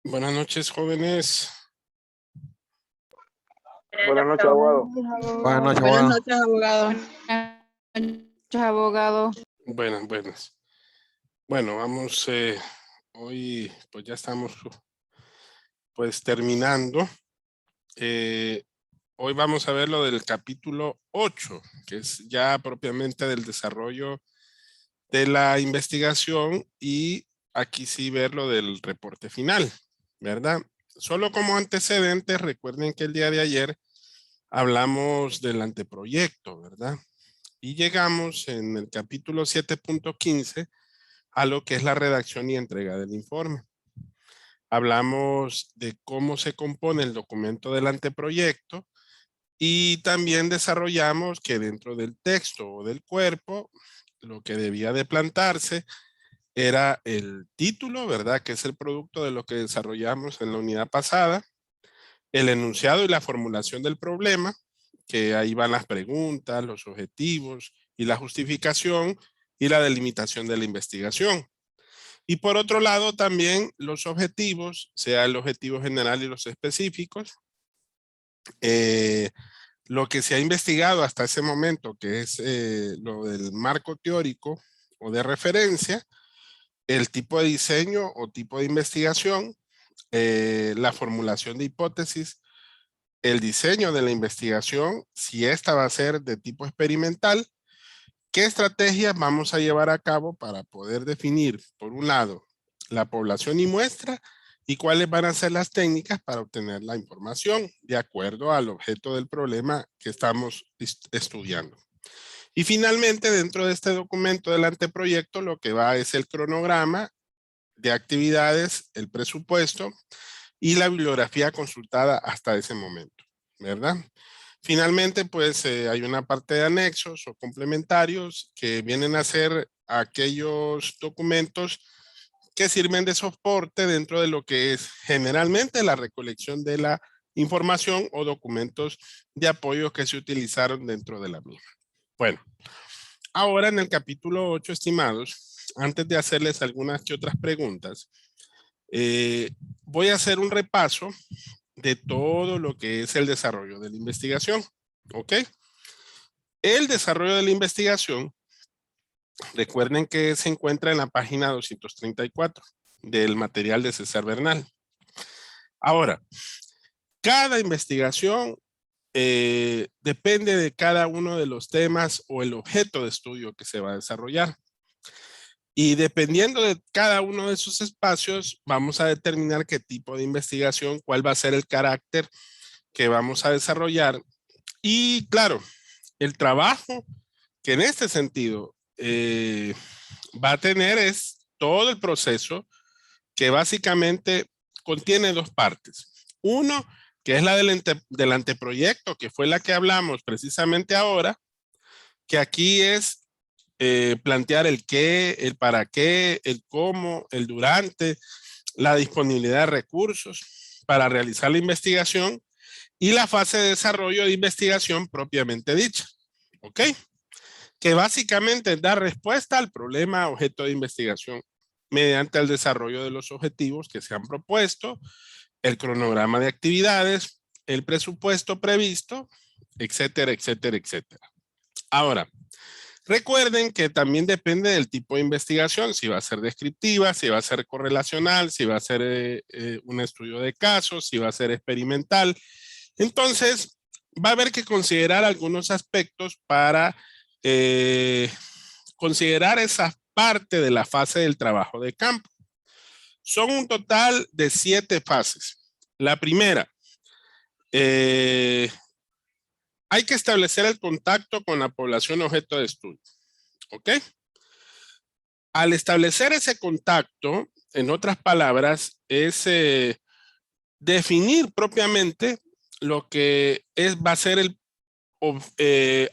Buenas noches, jóvenes. Buenas noches, abogado. Buenas noches, Buenas abogado. noches, abogado. Buenas noches, abogado. Buenas. Bueno, vamos, hoy pues ya estamos pues terminando. Hoy vamos a ver lo del capítulo 8, que es ya propiamente del desarrollo de la investigación, y aquí sí ver lo del reporte final, ¿verdad? Solo como antecedentes, recuerden que el día de ayer hablamos del anteproyecto, ¿verdad? Y llegamos en el capítulo 7.15 a lo que es la redacción y entrega del informe. Hablamos de cómo se compone el documento del anteproyecto y también desarrollamos que dentro del texto o del cuerpo lo que debía de plantarse era el título, ¿verdad? Que es el producto de lo que desarrollamos en la unidad pasada, el enunciado y la formulación del problema, que ahí van las preguntas, los objetivos y la justificación y la delimitación de la investigación. Y por otro lado también los objetivos, sea el objetivo general y los específicos, lo que se ha investigado hasta ese momento, que es lo del marco teórico o de referencia, el tipo de diseño o tipo de investigación, la formulación de hipótesis, el diseño de la investigación, si esta va a ser de tipo experimental, qué estrategias vamos a llevar a cabo para poder definir, por un lado, la población y muestra, y cuáles van a ser las técnicas para obtener la información de acuerdo al objeto del problema que estamos estudiando. Y finalmente, dentro de este documento del anteproyecto, lo que va es el cronograma de actividades, el presupuesto y la bibliografía consultada hasta ese momento, ¿verdad? Finalmente, pues hay una parte de anexos o complementarios que vienen a ser aquellos documentos que sirven de soporte dentro de lo que es generalmente la recolección de la información o documentos de apoyo que se utilizaron dentro de la misma. Bueno, ahora en el capítulo 8, estimados, antes de hacerles algunas que otras preguntas, voy a hacer un repaso de todo lo que es el desarrollo de la investigación. ¿Ok? El desarrollo de la investigación, recuerden que se encuentra en la página 234 del material de César Bernal. Ahora, cada investigación depende de cada uno de los temas o el objeto de estudio que se va a desarrollar. Y dependiendo de cada uno de esos espacios, vamos a determinar qué tipo de investigación, cuál va a ser el carácter que vamos a desarrollar. Y claro, el trabajo que en este sentido va a tener es todo el proceso que básicamente contiene dos partes. Uno, que es la del anteproyecto, que fue la que hablamos precisamente ahora, que aquí es plantear el qué, el para qué, el cómo, el durante, la disponibilidad de recursos para realizar la investigación y la fase de desarrollo de investigación propiamente dicha. ¿Ok? Que básicamente da respuesta al problema objeto de investigación mediante el desarrollo de los objetivos que se han propuesto, el cronograma de actividades, el presupuesto previsto, etcétera, etcétera, etcétera. Ahora, recuerden que también depende del tipo de investigación, si va a ser descriptiva, si va a ser correlacional, si va a ser un estudio de casos, si va a ser experimental. Entonces, va a haber que considerar algunos aspectos para considerar esa parte de la fase del trabajo de campo. Son un total de 7 fases. La primera, hay que establecer el contacto con la población objeto de estudio. ¿Ok? Al establecer ese contacto, en otras palabras, es definir propiamente lo que va a ser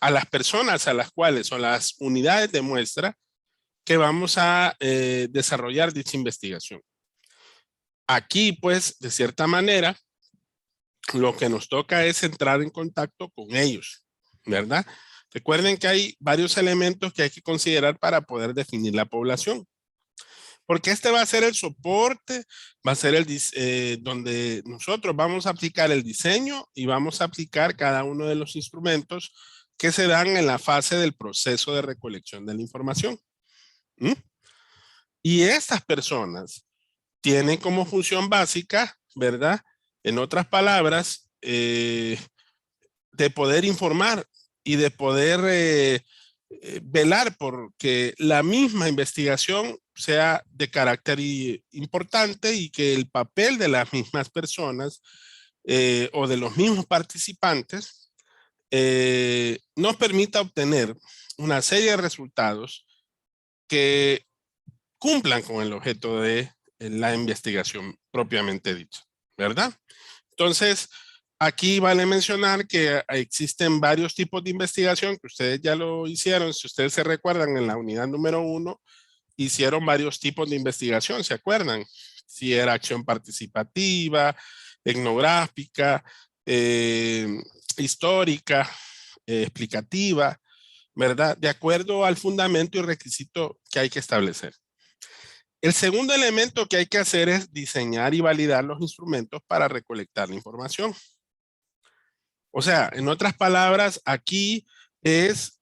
a las personas a las cuales son las unidades de muestra que vamos a desarrollar dicha investigación. Aquí, pues, de cierta manera, lo que nos toca es entrar en contacto con ellos, ¿verdad? Recuerden que hay varios elementos que hay que considerar para poder definir la población. Porque este va a ser el soporte, va a ser donde nosotros vamos a aplicar el diseño y vamos a aplicar cada uno de los instrumentos que se dan en la fase del proceso de recolección de la información. ¿Mm? Y estas personas tienen como función básica, ¿verdad? En otras palabras, de poder informar y de poder velar por que la misma investigación sea de carácter importante y que el papel de las mismas personas o de los mismos participantes nos permita obtener una serie de resultados que cumplan con el objeto de la investigación propiamente dicha, ¿verdad? Entonces, aquí vale mencionar que existen varios tipos de investigación que ustedes ya lo hicieron. Si ustedes se recuerdan, en la unidad número 1 hicieron varios tipos de investigación, ¿se acuerdan? Si era acción participativa, etnográfica, histórica, explicativa, ¿verdad? De acuerdo al fundamento y requisito que hay que establecer. El segundo elemento que hay que hacer es diseñar y validar los instrumentos para recolectar la información. O sea, en otras palabras, aquí es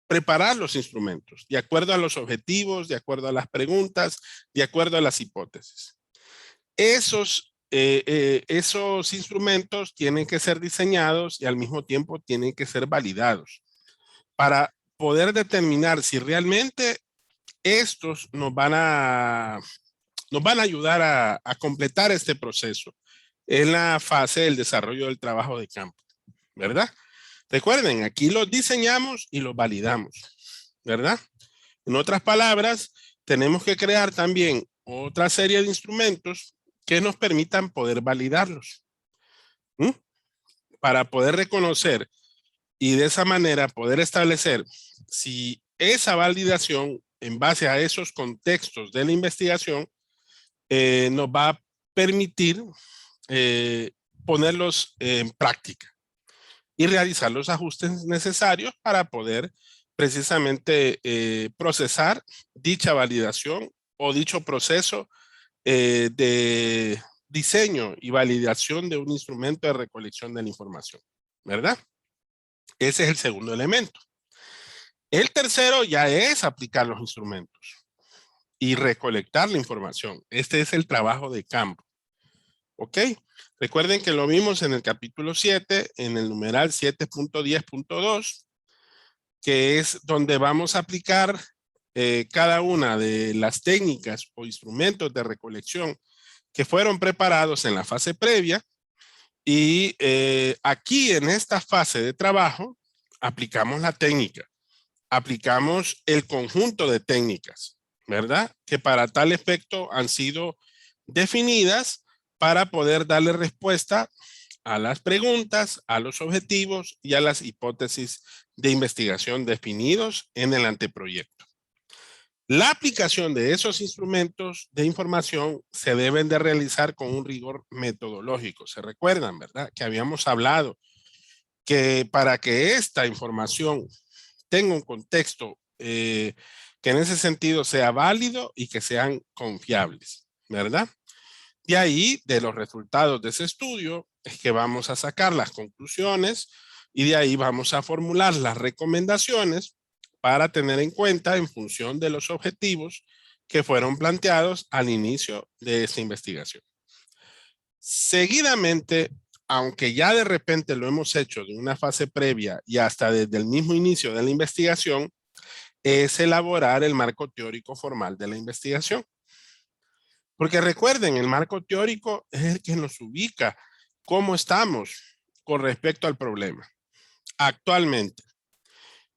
preparar los instrumentos de acuerdo a los objetivos, de acuerdo a las preguntas, de acuerdo a las hipótesis. Esos instrumentos tienen que ser diseñados y al mismo tiempo tienen que ser validados para poder determinar si realmente estos nos van a ayudar a completar este proceso en la fase del desarrollo del trabajo de campo, ¿verdad? Recuerden, aquí los diseñamos y los validamos, ¿verdad? En otras palabras, tenemos que crear también otra serie de instrumentos que nos permitan poder validarlos, ¿sí? Para poder reconocer y de esa manera poder establecer si esa validación en base a esos contextos de la investigación nos va a permitir ponerlos en práctica y realizar los ajustes necesarios para poder precisamente procesar dicha validación o dicho proceso de diseño y validación de un instrumento de recolección de la información, ¿verdad? Ese es el segundo elemento. El tercero ya es aplicar los instrumentos y recolectar la información. Este es el trabajo de campo. ¿Ok? Recuerden que lo vimos en el capítulo 7, en el numeral 7.10.2, que es donde vamos a aplicar cada una de las técnicas o instrumentos de recolección que fueron preparados en la fase previa. Y aquí en esta fase de trabajo aplicamos la técnica, aplicamos el conjunto de técnicas, ¿verdad? Que para tal efecto han sido definidas para poder darle respuesta a las preguntas, a los objetivos y a las hipótesis de investigación definidos en el anteproyecto. La aplicación de esos instrumentos de información se deben de realizar con un rigor metodológico. Se recuerdan, ¿verdad? Que habíamos hablado que para que esta información tenga un contexto que en ese sentido sea válido y que sean confiables, ¿verdad? De ahí, de los resultados de ese estudio, es que vamos a sacar las conclusiones y de ahí vamos a formular las recomendaciones para tener en cuenta en función de los objetivos que fueron planteados al inicio de esta investigación. Seguidamente, aunque ya de repente lo hemos hecho de una fase previa y hasta desde el mismo inicio de la investigación, es elaborar el marco teórico formal de la investigación. Porque recuerden, el marco teórico es el que nos ubica cómo estamos con respecto al problema actualmente.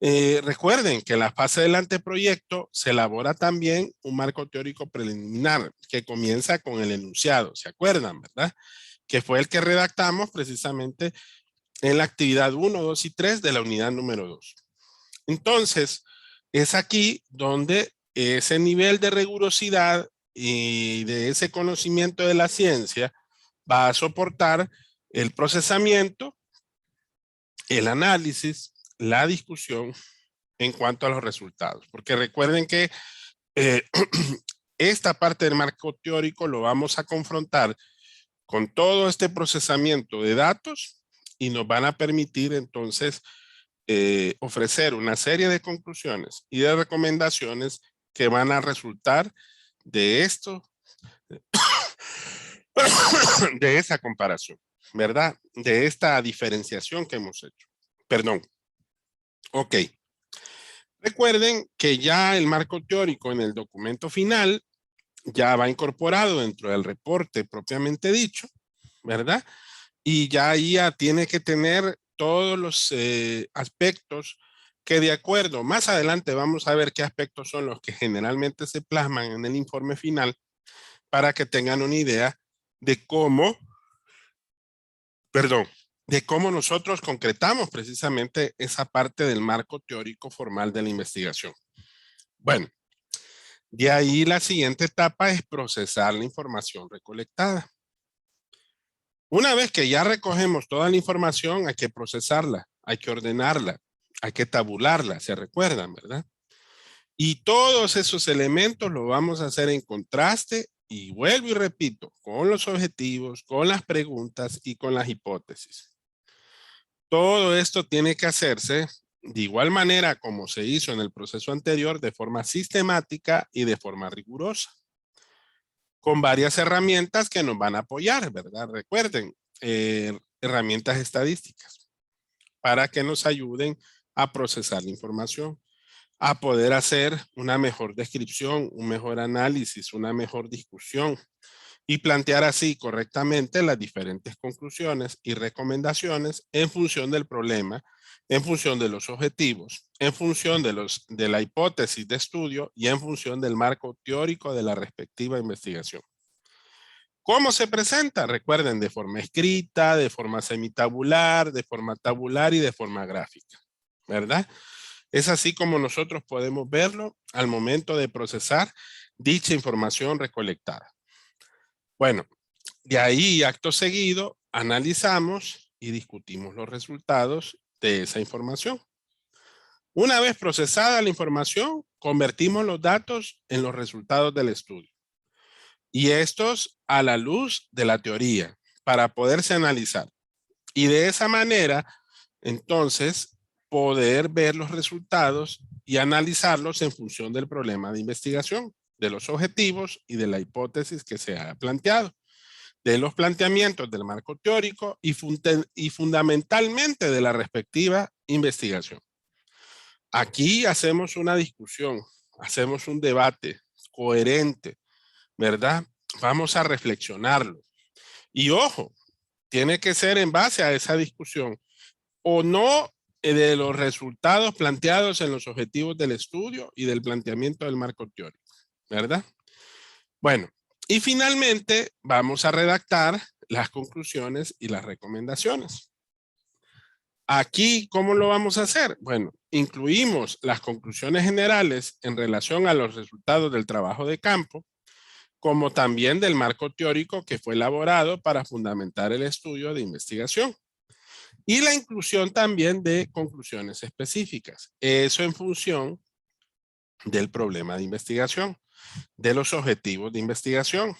Recuerden que en la fase del anteproyecto se elabora también un marco teórico preliminar que comienza con el enunciado, ¿se acuerdan, verdad? Que fue el que redactamos precisamente en la actividad 1, 2 y 3 de la unidad número 2. Entonces, es aquí donde ese nivel de rigurosidad y de ese conocimiento de la ciencia va a soportar el procesamiento, el análisis, la discusión en cuanto a los resultados. Porque recuerden que esta parte del marco teórico lo vamos a confrontar con todo este procesamiento de datos y nos van a permitir entonces ofrecer una serie de conclusiones y de recomendaciones que van a resultar de esto, de esa comparación, ¿verdad? De esta diferenciación que hemos hecho. Perdón. Ok. Recuerden que ya el marco teórico en el documento final ya va incorporado dentro del reporte propiamente dicho, ¿verdad? Y ya tiene que tener todos los aspectos que de acuerdo, más adelante vamos a ver qué aspectos son los que generalmente se plasman en el informe final para que tengan una idea de cómo, perdón, de cómo nosotros concretamos precisamente esa parte del marco teórico formal de la investigación. Bueno, de ahí la siguiente etapa es procesar la información recolectada. Una vez que ya recogemos toda la información, hay que procesarla, hay que ordenarla, hay que tabularla, se recuerdan, ¿verdad? Y todos esos elementos lo vamos a hacer en contraste y vuelvo y repito, con los objetivos, con las preguntas y con las hipótesis. Todo esto tiene que hacerse de igual manera como se hizo en el proceso anterior, de forma sistemática y de forma rigurosa, con varias herramientas que nos van a apoyar, ¿verdad? Recuerden, herramientas estadísticas para que nos ayuden a procesar la información, a poder hacer una mejor descripción, un mejor análisis, una mejor discusión y plantear así correctamente las diferentes conclusiones y recomendaciones en función del problema, en función de los objetivos, en función de la hipótesis de estudio y en función del marco teórico de la respectiva investigación. ¿Cómo se presenta? Recuerden, de forma escrita, de forma semitabular, de forma tabular y de forma gráfica, ¿verdad? Es así como nosotros podemos verlo al momento de procesar dicha información recolectada. Bueno, de ahí, acto seguido, analizamos y discutimos los resultados de esa información. Una vez procesada la información, convertimos los datos en los resultados del estudio. Y estos a la luz de la teoría para poderse analizar. Y de esa manera, entonces, poder ver los resultados y analizarlos en función del problema de investigación, de los objetivos y de la hipótesis que se ha planteado, de los planteamientos del marco teórico y fundamentalmente de la respectiva investigación. Aquí hacemos una discusión, hacemos un debate coherente, ¿verdad? Vamos a reflexionarlo. Y ojo, tiene que ser en base a esa discusión o no de los resultados planteados en los objetivos del estudio y del planteamiento del marco teórico, ¿verdad? Bueno, y finalmente vamos a redactar las conclusiones y las recomendaciones. Aquí, ¿cómo lo vamos a hacer? Bueno, incluimos las conclusiones generales en relación a los resultados del trabajo de campo, como también del marco teórico que fue elaborado para fundamentar el estudio de investigación. Y la inclusión también de conclusiones específicas. Eso en función del problema de investigación, de los objetivos de investigación,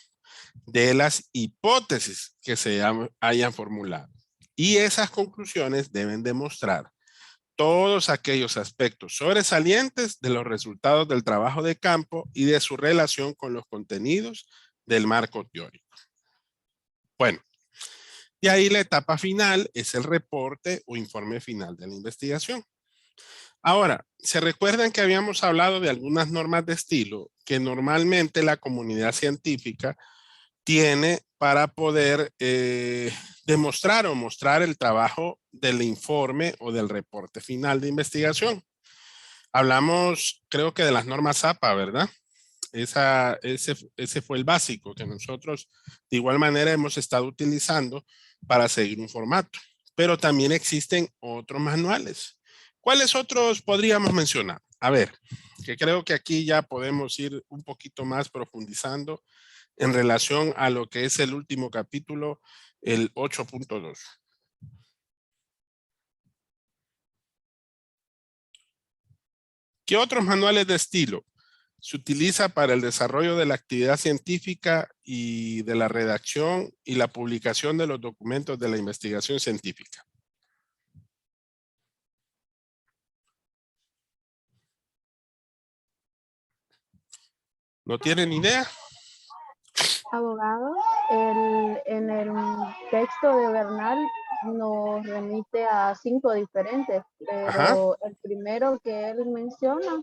de las hipótesis que se hayan formulado. Y esas conclusiones deben demostrar todos aquellos aspectos sobresalientes de los resultados del trabajo de campo y de su relación con los contenidos del marco teórico. Bueno, y ahí la etapa final es el reporte o informe final de la investigación. Ahora, ¿se recuerdan que habíamos hablado de algunas normas de estilo que normalmente la comunidad científica tiene para poder demostrar o mostrar el trabajo del informe o del reporte final de investigación? Hablamos, creo que de las normas APA, ¿verdad? Ese fue el básico que nosotros de igual manera hemos estado utilizando para seguir un formato. Pero también existen otros manuales. ¿Cuáles otros podríamos mencionar? A ver, que creo que aquí ya podemos ir un poquito más profundizando en relación a lo que es el último capítulo, el 8.2. ¿Qué otros manuales de estilo? se utiliza para el desarrollo de la actividad científica y de la redacción y la publicación de los documentos de la investigación científica. ¿No tienen idea? Abogado, en el texto de Bernal nos remite a 5 diferentes, pero Ajá. el primero que él menciona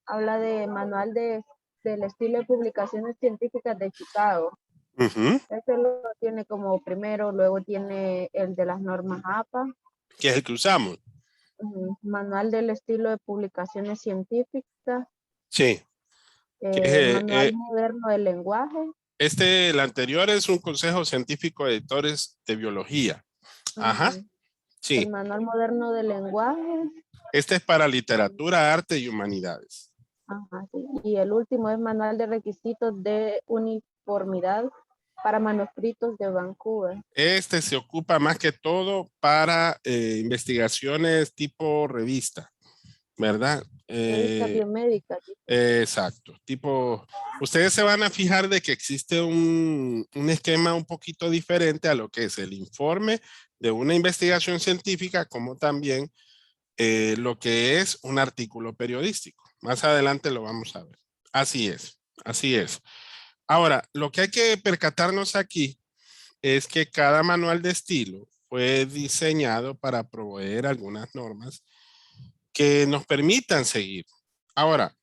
habla de manual del estilo de publicaciones científicas de Chicago. Ujú. Este lo tiene como primero, luego tiene el de las normas APA, Que es el que usamos. manual del estilo de publicaciones científicas, Sí. Que, manual moderno del lenguaje. el anterior es un consejo científico de editores de biología. Ajá. El Sí. manual moderno del lenguaje. Este es para literatura, arte y humanidades. Ajá, sí. Y el último es manual de requisitos de uniformidad para manuscritos de Vancouver. Este se ocupa más que todo para investigaciones tipo revista, ¿verdad? Revista biomédica. Exacto. Tipo, ustedes se van a fijar de que existe un esquema un poquito diferente a lo que es el informe de una investigación científica, como también lo que es un artículo periodístico. Más adelante lo vamos a ver. Así es, así es. Ahora, lo que hay que percatarnos aquí es que cada manual de estilo fue diseñado para proveer algunas normas que nos permitan seguir. Ahora,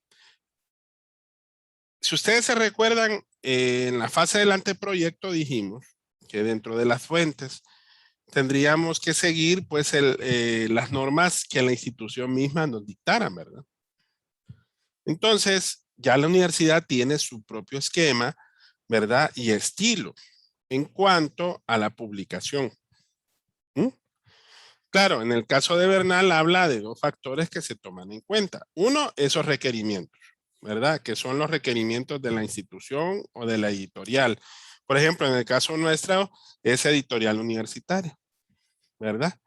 si ustedes se recuerdan, en la fase del anteproyecto dijimos que dentro de las fuentes tendríamos que seguir pues las normas que la institución misma nos dictaran, ¿verdad? Entonces, ya la universidad tiene su propio esquema, ¿verdad? Y estilo en cuanto a la publicación. ¿Mm? Claro, en el caso de Bernal habla de 2 factores que se toman en cuenta. Uno, esos requerimientos, ¿verdad? Que son los requerimientos de la institución o de la editorial. Por ejemplo, en el caso nuestro es editorial universitaria, ¿verdad?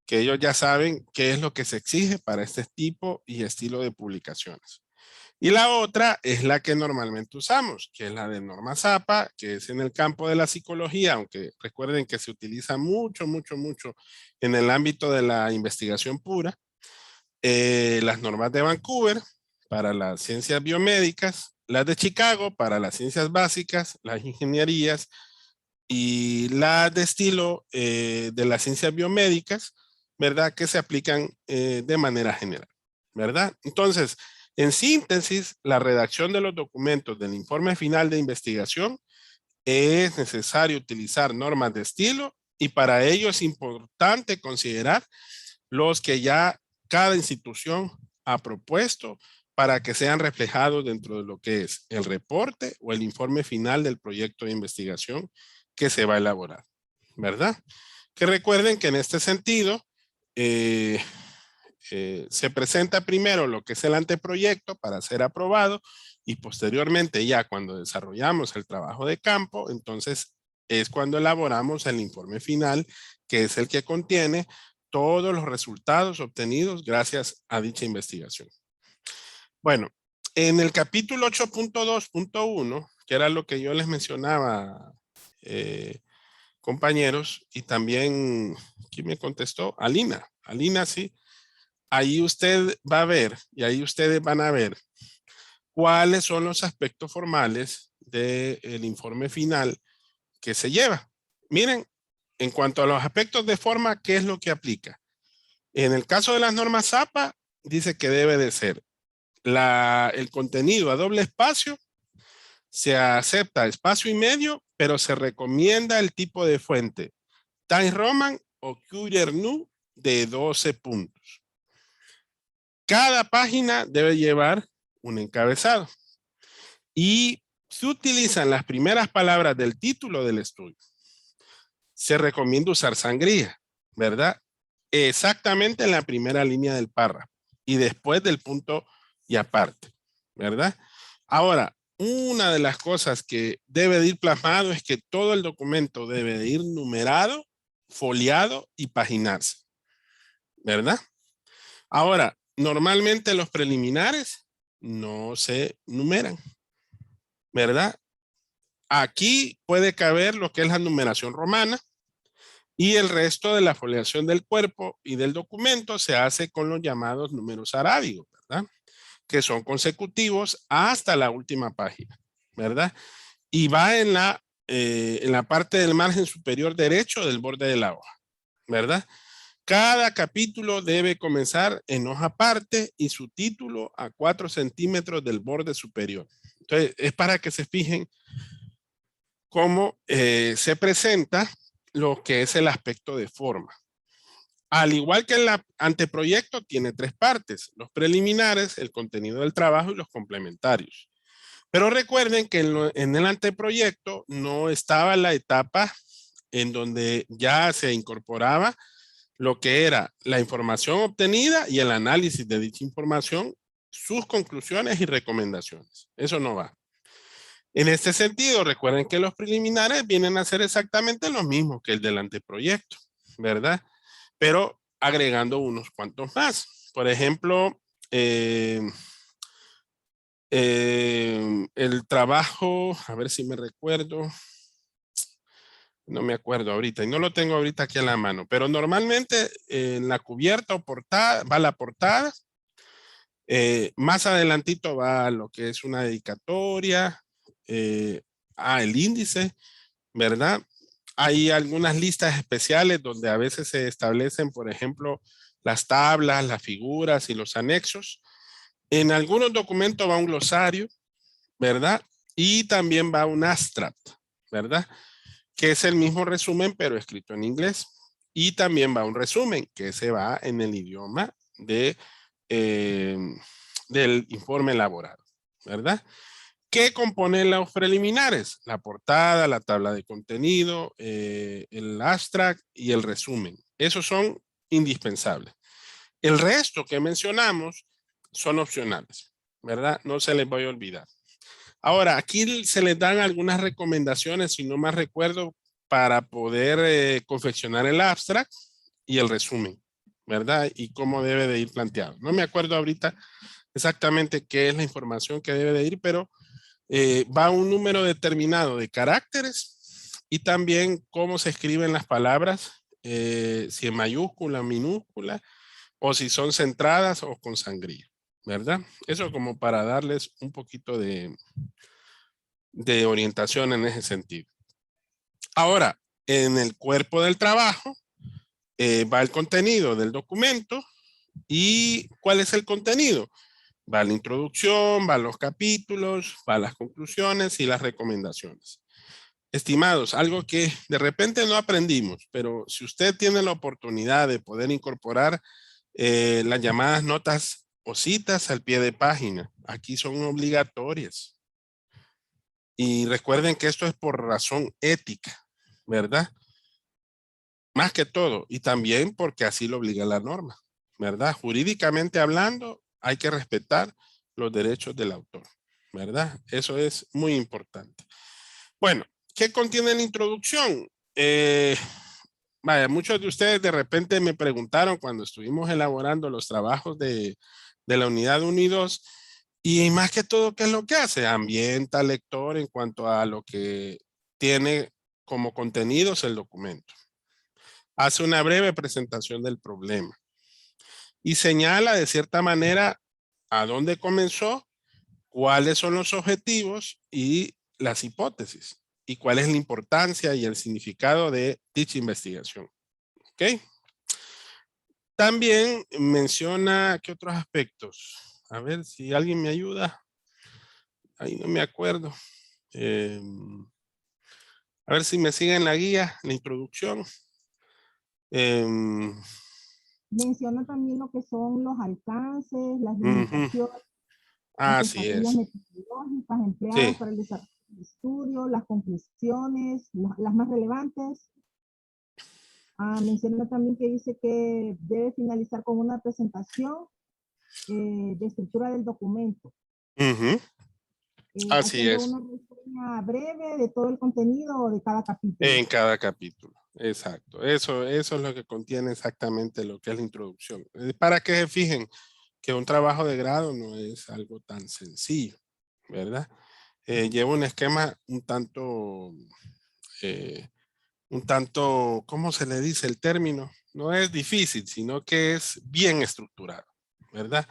Que ellos ya saben qué es lo que se exige para este tipo y estilo de publicaciones. Y la otra es la que normalmente usamos, que es la de norma APA, que es en el campo de la psicología, aunque recuerden que se utiliza mucho en el ámbito de la investigación pura. Las normas de Vancouver para las ciencias biomédicas, las de Chicago para las ciencias básicas, las ingenierías y las de estilo de las ciencias biomédicas, ¿verdad? Que se aplican de manera general, ¿verdad? Entonces, en síntesis, la redacción de los documentos del informe final de investigación es necesario utilizar normas de estilo y para ello es importante considerar los que ya cada institución ha propuesto para que sean reflejados dentro de lo que es el reporte o el informe final del proyecto de investigación que se va a elaborar, ¿verdad? Que recuerden que en este sentido se presenta primero lo que es el anteproyecto para ser aprobado y posteriormente ya cuando desarrollamos el trabajo de campo, entonces es cuando elaboramos el informe final, que es el que contiene todos los resultados obtenidos gracias a dicha investigación. Bueno, en el capítulo 8.2.1, que era lo que yo les mencionaba, compañeros, y también, ¿quién me contestó? Alina, sí. Ahí usted va a ver, y ahí ustedes van a ver cuáles son los aspectos formales del informe final que se lleva. Miren, en cuanto a los aspectos de forma, ¿qué es lo que aplica? En el caso de las normas APA, dice que debe de ser el contenido a doble espacio, se acepta espacio y medio, pero se recomienda el tipo de fuente Times Roman o Courier New de 12 puntos. Cada página debe llevar un encabezado y se utilizan las primeras palabras del título del estudio. Se recomienda usar sangría, ¿verdad? Exactamente en la primera línea del párrafo y después del punto y aparte, ¿verdad? Ahora, una de las cosas que debe de ir plasmado es que todo el documento debe de ir numerado, foliado y paginarse, ¿verdad? Ahora, normalmente los preliminares no se numeran, ¿verdad? Aquí puede caber lo que es la numeración romana y el resto de la foliación del cuerpo y del documento se hace con los llamados números arábigos, ¿verdad? Que son consecutivos hasta la última página, ¿verdad? Y va en la parte del margen superior derecho del borde de la hoja, ¿verdad? Cada capítulo debe comenzar en hoja aparte y su título a 4 centímetros del borde superior. Entonces, es para que se fijen cómo se presenta lo que es el aspecto de forma. Al igual que el anteproyecto, tiene 3 partes: los preliminares, el contenido del trabajo y los complementarios. Pero recuerden que en el anteproyecto no estaba la etapa en donde ya se incorporaba lo que era la información obtenida y el análisis de dicha información, sus conclusiones y recomendaciones. Eso no va. En este sentido, recuerden que los preliminares vienen a ser exactamente lo mismo que el del anteproyecto, ¿verdad? Pero agregando unos cuantos más. Por ejemplo, el trabajo, a ver si me recuerdo, no me acuerdo ahorita y no lo tengo ahorita aquí a la mano, pero normalmente en la cubierta o portada va la portada, más adelantito va lo que es una dedicatoria, el índice, ¿verdad? Hay algunas listas especiales donde a veces se establecen, por ejemplo, las tablas, las figuras y los anexos. En algunos documentos va un glosario, ¿verdad? Y también va un abstract, ¿verdad? Que es el mismo resumen, pero escrito en inglés. Y también va un resumen, que se va en el idioma del informe elaborado, ¿verdad? ¿Qué compone los preliminares? La portada, la tabla de contenido, el abstract y el resumen. Esos son indispensables. El resto que mencionamos son opcionales, ¿verdad? No se les voy a olvidar. Ahora, aquí se les dan algunas recomendaciones, si no más recuerdo, para poder confeccionar el abstract y el resumen, ¿verdad? Y cómo debe de ir planteado. No me acuerdo ahorita exactamente qué es la información que debe de ir, pero va un número determinado de caracteres y también cómo se escriben las palabras, si en mayúscula, minúscula, o si son centradas o con sangría, ¿verdad? Eso como para darles un poquito de orientación en ese sentido. Ahora, en el cuerpo del trabajo va el contenido del documento. ¿Y cuál es el contenido? Va la introducción, va los capítulos, va las conclusiones y las recomendaciones. Estimados, algo que de repente no aprendimos, pero si usted tiene la oportunidad de poder incorporar las llamadas notas o citas al pie de página, aquí son obligatorias. Y recuerden que esto es por razón ética, ¿verdad? Más que todo, y también porque así lo obliga la norma, ¿verdad? Jurídicamente hablando, hay que respetar los derechos del autor, ¿verdad? Eso es muy importante. Bueno, ¿qué contiene la introducción? Vaya, muchos de ustedes de repente me preguntaron cuando estuvimos elaborando los trabajos de la unidad 1 y 2, y más que todo, ¿qué es lo que hace? Ambienta al lector en cuanto a lo que tiene como contenidos el documento. Hace una breve presentación del problema y señala de cierta manera a dónde comenzó, cuáles son los objetivos y las hipótesis y cuál es la importancia y el significado de dicha investigación. ¿Ok? También menciona, ¿qué otros aspectos? A ver si alguien me ayuda. Ahí no me acuerdo. A ver si me siguen la guía, la introducción. Menciona también lo que son los alcances, las Ujú. limitaciones, las Así estrategias es. metodológicas empleadas Sí. para el desarrollo del estudio, las conclusiones, las más relevantes. Menciona también que dice que debe finalizar con una presentación de estructura del documento. Ujú. Así Haciendo es. una reseña breve de todo el contenido de cada capítulo. En cada capítulo. Exacto. Eso es lo que contiene exactamente lo que es la introducción. Para que se fijen, que un trabajo de grado no es algo tan sencillo, ¿verdad? Lleva un esquema un tanto, ¿cómo se le dice el término? No es difícil, sino que es bien estructurado, ¿verdad?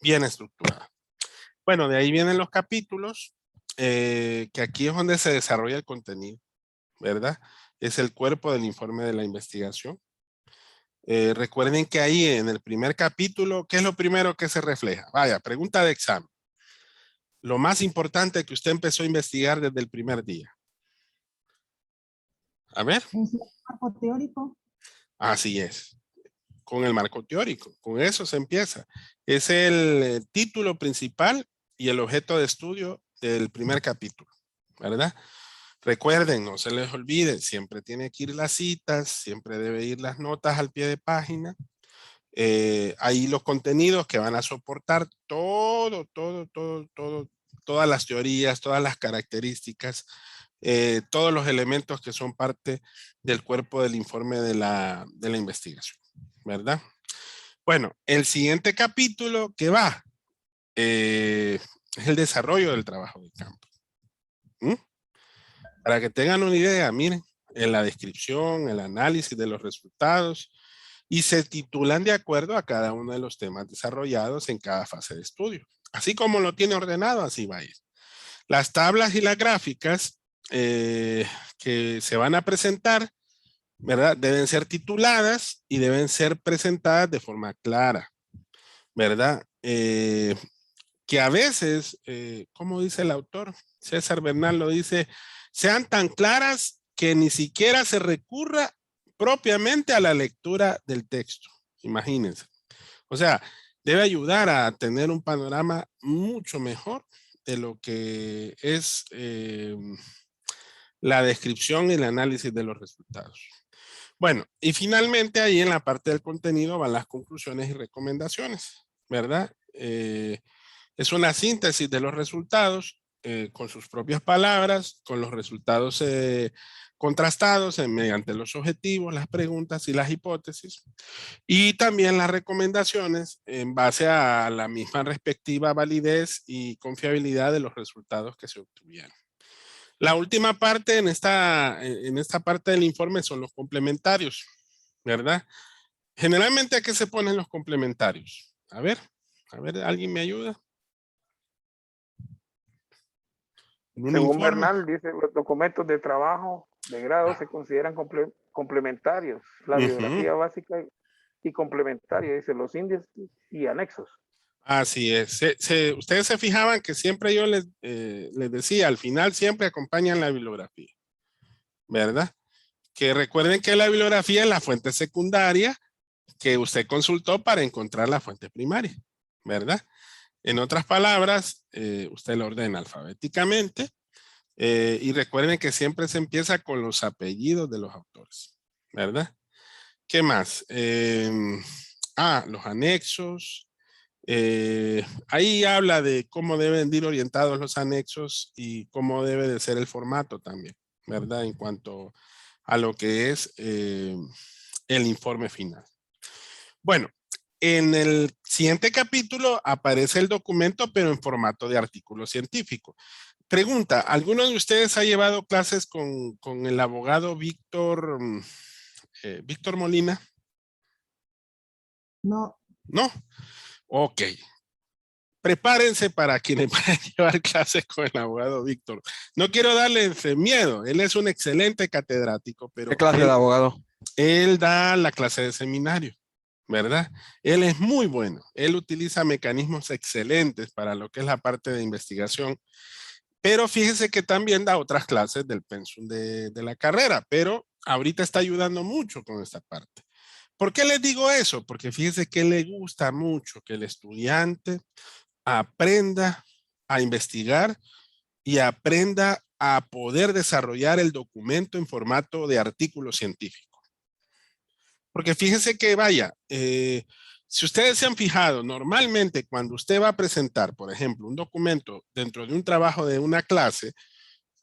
Bien estructurado. Bueno, de ahí vienen los capítulos, que aquí es donde se desarrolla el contenido, ¿verdad? Es el cuerpo del informe de la investigación. Recuerden que ahí en el primer capítulo, ¿qué es lo primero que se refleja? Vaya, pregunta de examen. Lo más importante que usted empezó a investigar desde el primer día. A ver. En sí, marco teórico. Así es. Con el marco teórico. Con eso se empieza. Es el título principal y el objeto de estudio del primer capítulo, ¿verdad? Recuerden, no se les olvide, siempre tiene que ir las citas, siempre debe ir las notas al pie de página. Ahí los contenidos que van a soportar todas las teorías, todas las características, todos los elementos que son parte del cuerpo del informe de la investigación, ¿verdad? Bueno, el siguiente capítulo que va es el desarrollo del trabajo de campo. Para que tengan una idea, miren, en la descripción, el análisis de los resultados, y se titulan de acuerdo a cada uno de los temas desarrollados en cada fase de estudio. Así como lo tiene ordenado, así va a ir. Las tablas y las gráficas que se van a presentar, ¿verdad? Deben ser tituladas y deben ser presentadas de forma clara, ¿verdad? Que a veces, como dice el autor, César Bernal lo dice, sean tan claras que ni siquiera se recurra propiamente a la lectura del texto. Imagínense. O sea, debe ayudar a tener un panorama mucho mejor de lo que es la descripción y el análisis de los resultados. Bueno, y finalmente ahí en la parte del contenido van las conclusiones y recomendaciones, ¿verdad? Es una síntesis de los resultados con sus propias palabras, con los resultados contrastados mediante los objetivos, las preguntas y las hipótesis, y también las recomendaciones en base a la misma respectiva validez y confiabilidad de los resultados que se obtuvieron. La última parte en esta parte del informe son los complementarios, ¿verdad? Generalmente, ¿a qué se ponen los complementarios? A ver, ¿alguien me ayuda? Según Bernal, dice, los documentos de trabajo de grado se consideran complementarios. La bibliografía básica y complementaria, dice, los índices y anexos. Así es. Ustedes se fijaban que siempre yo les decía, al final siempre acompañan la bibliografía, ¿verdad? Que recuerden que la bibliografía es la fuente secundaria que usted consultó para encontrar la fuente primaria, ¿verdad? En otras palabras, usted lo ordena alfabéticamente y recuerden que siempre se empieza con los apellidos de los autores, ¿verdad? ¿Qué más? Los anexos. Ahí habla de cómo deben ir orientados los anexos y cómo debe de ser el formato también, ¿verdad? En cuanto a lo que es el informe final. Bueno, en el siguiente capítulo aparece el documento, pero en formato de artículo científico. Pregunta, ¿alguno de ustedes ha llevado clases con el abogado Víctor Molina? No. ¿No? Ok. Prepárense para quienes van a llevar clases con el abogado Víctor. No quiero darle miedo, él es un excelente catedrático, pero... ¿Qué clase de abogado? Él da la clase de seminario, ¿verdad? Él es muy bueno, él utiliza mecanismos excelentes para lo que es la parte de investigación, pero fíjese que también da otras clases del pensum de la carrera, pero ahorita está ayudando mucho con esta parte. ¿Por qué les digo eso? Porque fíjese que le gusta mucho que el estudiante aprenda a investigar y aprenda a poder desarrollar el documento en formato de artículo científico. Porque fíjense que vaya, si ustedes se han fijado, normalmente cuando usted va a presentar, por ejemplo, un documento dentro de un trabajo de una clase,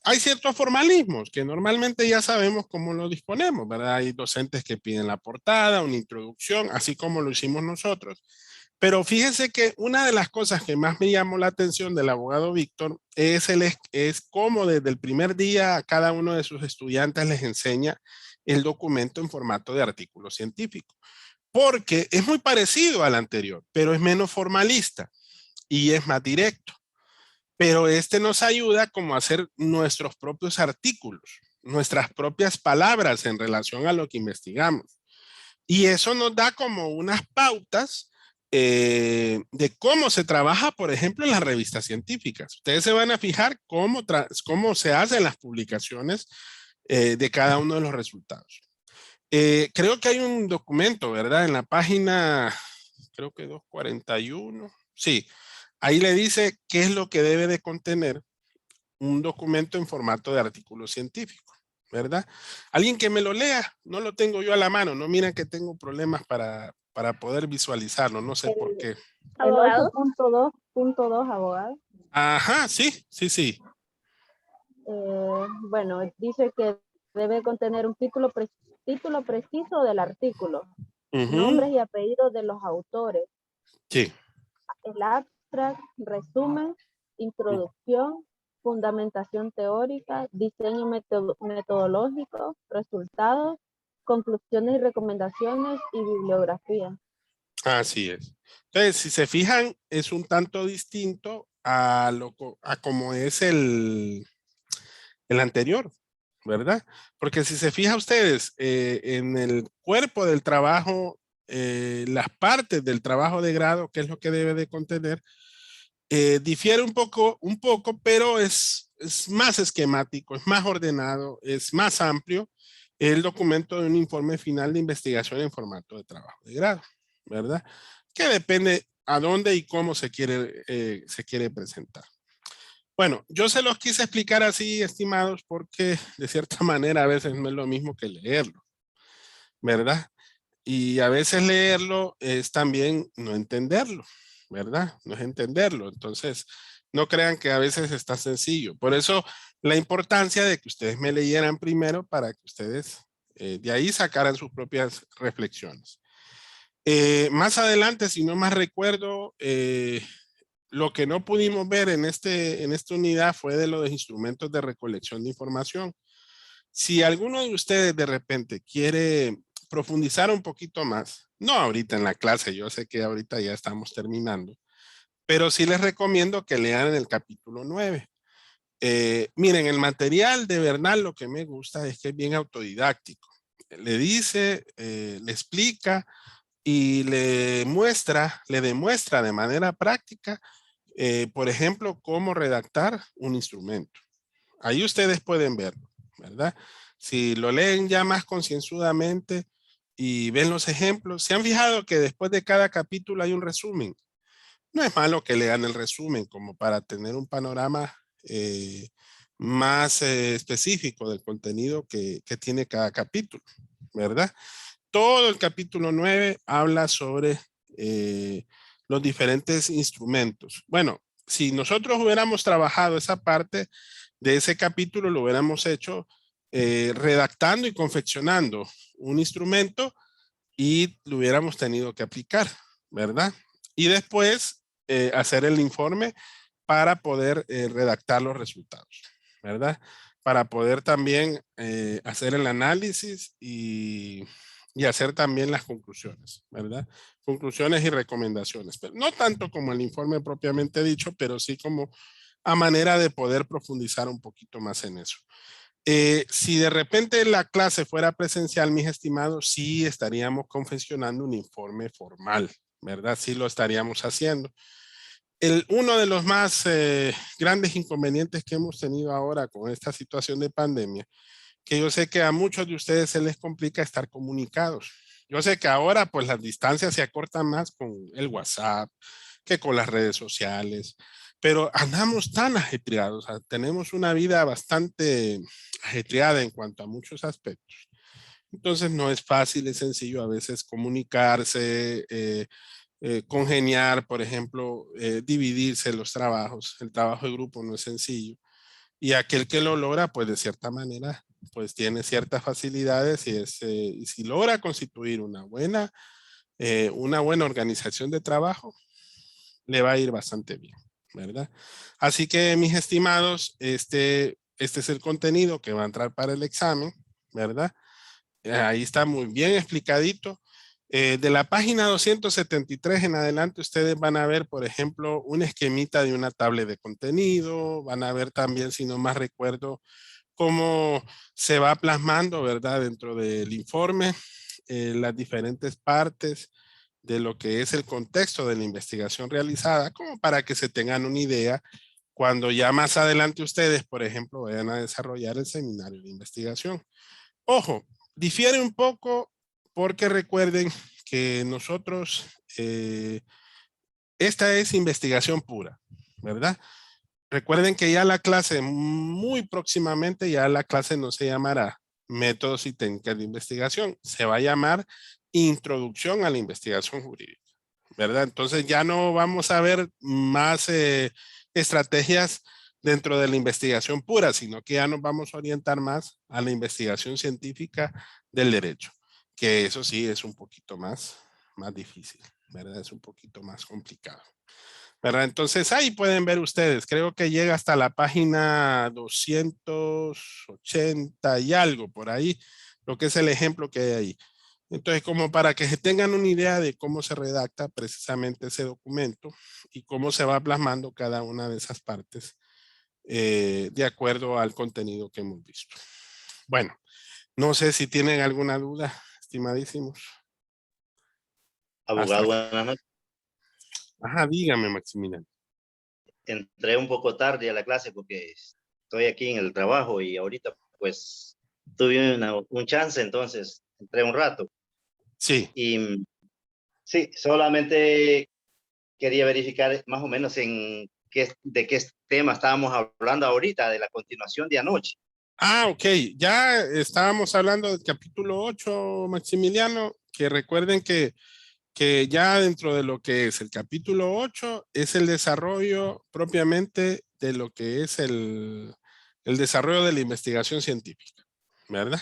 hay ciertos formalismos que normalmente ya sabemos cómo lo disponemos, ¿verdad? Hay docentes que piden la portada, una introducción, así como lo hicimos nosotros. Pero fíjense que una de las cosas que más me llamó la atención del abogado Víctor es cómo desde el primer día a cada uno de sus estudiantes les enseña el documento en formato de artículo científico. Porque es muy parecido al anterior, pero es menos formalista y es más directo. Pero este nos ayuda como a hacer nuestros propios artículos, nuestras propias palabras en relación a lo que investigamos. Y eso nos da como unas pautas de cómo se trabaja, por ejemplo, en las revistas científicas. Ustedes se van a fijar cómo se hacen las publicaciones de cada uno de los resultados. Creo que hay un documento, ¿verdad? En la página, creo que 241. Sí, ahí le dice qué es lo que debe de contener un documento en formato de artículo científico, ¿verdad? Alguien que me lo lea, no lo tengo yo a la mano, no miren que tengo problemas para poder visualizarlo, no sé por qué. El 8.2.2, abogado. Ajá, sí, sí, sí. Bueno, dice que debe contener un título preciso del artículo, nombres y apellidos de los autores, Sí. el abstract, resumen, introducción, fundamentación teórica, diseño metodológico, resultados, conclusiones y recomendaciones y bibliografía. Así es. Entonces, si se fijan, es un tanto distinto a como es el anterior, ¿verdad? Porque si se fija ustedes, en el cuerpo del trabajo, las partes del trabajo de grado, que es lo que debe de contener, difiere un poco, pero es más esquemático, es más ordenado, es más amplio el documento de un informe final de investigación en formato de trabajo de grado, ¿verdad? Que depende a dónde y cómo se quiere presentar. Bueno, yo se los quise explicar así, estimados, porque de cierta manera a veces no es lo mismo que leerlo, ¿verdad? Y a veces leerlo es también no entenderlo, ¿verdad? No es entenderlo. Entonces, no crean que a veces está sencillo. Por eso, la importancia de que ustedes me leyeran primero para que ustedes de ahí sacaran sus propias reflexiones. Más adelante, si no más recuerdo, lo que no pudimos ver en esta unidad fue de los instrumentos de recolección de información. Si alguno de ustedes de repente quiere profundizar un poquito más, no ahorita en la clase, yo sé que ahorita ya estamos terminando, pero sí les recomiendo que lean en el capítulo 9. Miren, el material de Bernal lo que me gusta es que es bien autodidáctico. Le dice, le explica y le demuestra de manera práctica, por ejemplo, cómo redactar un instrumento. Ahí ustedes pueden verlo, ¿verdad? Si lo leen ya más concienzudamente y ven los ejemplos, se han fijado que después de cada capítulo hay un resumen. No es malo que lean el resumen como para tener un panorama más específico del contenido que tiene cada capítulo, ¿verdad? Todo el capítulo 9 habla sobre los diferentes instrumentos. Bueno, si nosotros hubiéramos trabajado esa parte de ese capítulo, lo hubiéramos hecho redactando y confeccionando un instrumento y lo hubiéramos tenido que aplicar, ¿verdad? Y después hacer el informe para poder redactar los resultados, ¿verdad? Para poder también hacer el análisis y hacer también las conclusiones, ¿verdad? Conclusiones y recomendaciones, pero no tanto como el informe propiamente dicho, pero sí como a manera de poder profundizar un poquito más en eso. Si de repente la clase fuera presencial, mis estimados, sí estaríamos confeccionando un informe formal, ¿verdad? Sí lo estaríamos haciendo. Uno de los más grandes inconvenientes que hemos tenido ahora con esta situación de pandemia, que yo sé que a muchos de ustedes se les complica estar comunicados. Yo sé que ahora pues las distancias se acortan más con el WhatsApp que con las redes sociales, pero andamos tan ajetreados, o sea, tenemos una vida bastante ajetreada en cuanto a muchos aspectos. Entonces no es fácil, es sencillo a veces comunicarse, congeniar, por ejemplo, dividirse los trabajos. El trabajo de grupo no es sencillo. Y aquel que lo logra, pues de cierta manera, pues tiene ciertas facilidades y si logra constituir una buena una buena organización de trabajo, le va a ir bastante bien, ¿verdad? Así que, mis estimados, este es el contenido que va a entrar para el examen, ¿verdad? Ahí está muy bien explicadito. De la página 273 en adelante, ustedes van a ver, por ejemplo, un esquemita de una tabla de contenido. Van a ver también, si no más recuerdo, cómo se va plasmando, ¿verdad? Dentro del informe, las diferentes partes de lo que es el contexto de la investigación realizada, como para que se tengan una idea cuando ya más adelante ustedes, por ejemplo, vayan a desarrollar el seminario de investigación. Ojo, difiere un poco porque recuerden que nosotros, esta es investigación pura, ¿verdad? Recuerden que ya la clase, muy próximamente, ya la clase no se llamará métodos y técnicas de investigación, se va a llamar introducción a la investigación jurídica, ¿verdad? Entonces ya no vamos a ver más estrategias dentro de la investigación pura, sino que ya nos vamos a orientar más a la investigación científica del derecho, que eso sí es un poquito más difícil, ¿verdad? Es un poquito más complicado, ¿verdad? Entonces ahí pueden ver ustedes, creo que llega hasta la página 280 y algo por ahí, lo que es el ejemplo que hay ahí. Entonces, como para que se tengan una idea de cómo se redacta precisamente ese documento y cómo se va plasmando cada una de esas partes de acuerdo al contenido que hemos visto. Bueno, no sé si tienen alguna duda, estimadísimos. Abogado, buenas noches. Ajá, dígame, Maximiliano. Entré un poco tarde a la clase porque estoy aquí en el trabajo y ahorita pues tuve un chance, entonces entré un rato. Sí. Y sí, solamente quería verificar más o menos de qué tema estábamos hablando ahorita, de la continuación de anoche. Ah, ok. Ya estábamos hablando del capítulo 8, Maximiliano, que recuerden que ya dentro de lo que es el capítulo 8 es el desarrollo propiamente de lo que es el desarrollo de la investigación científica, ¿verdad?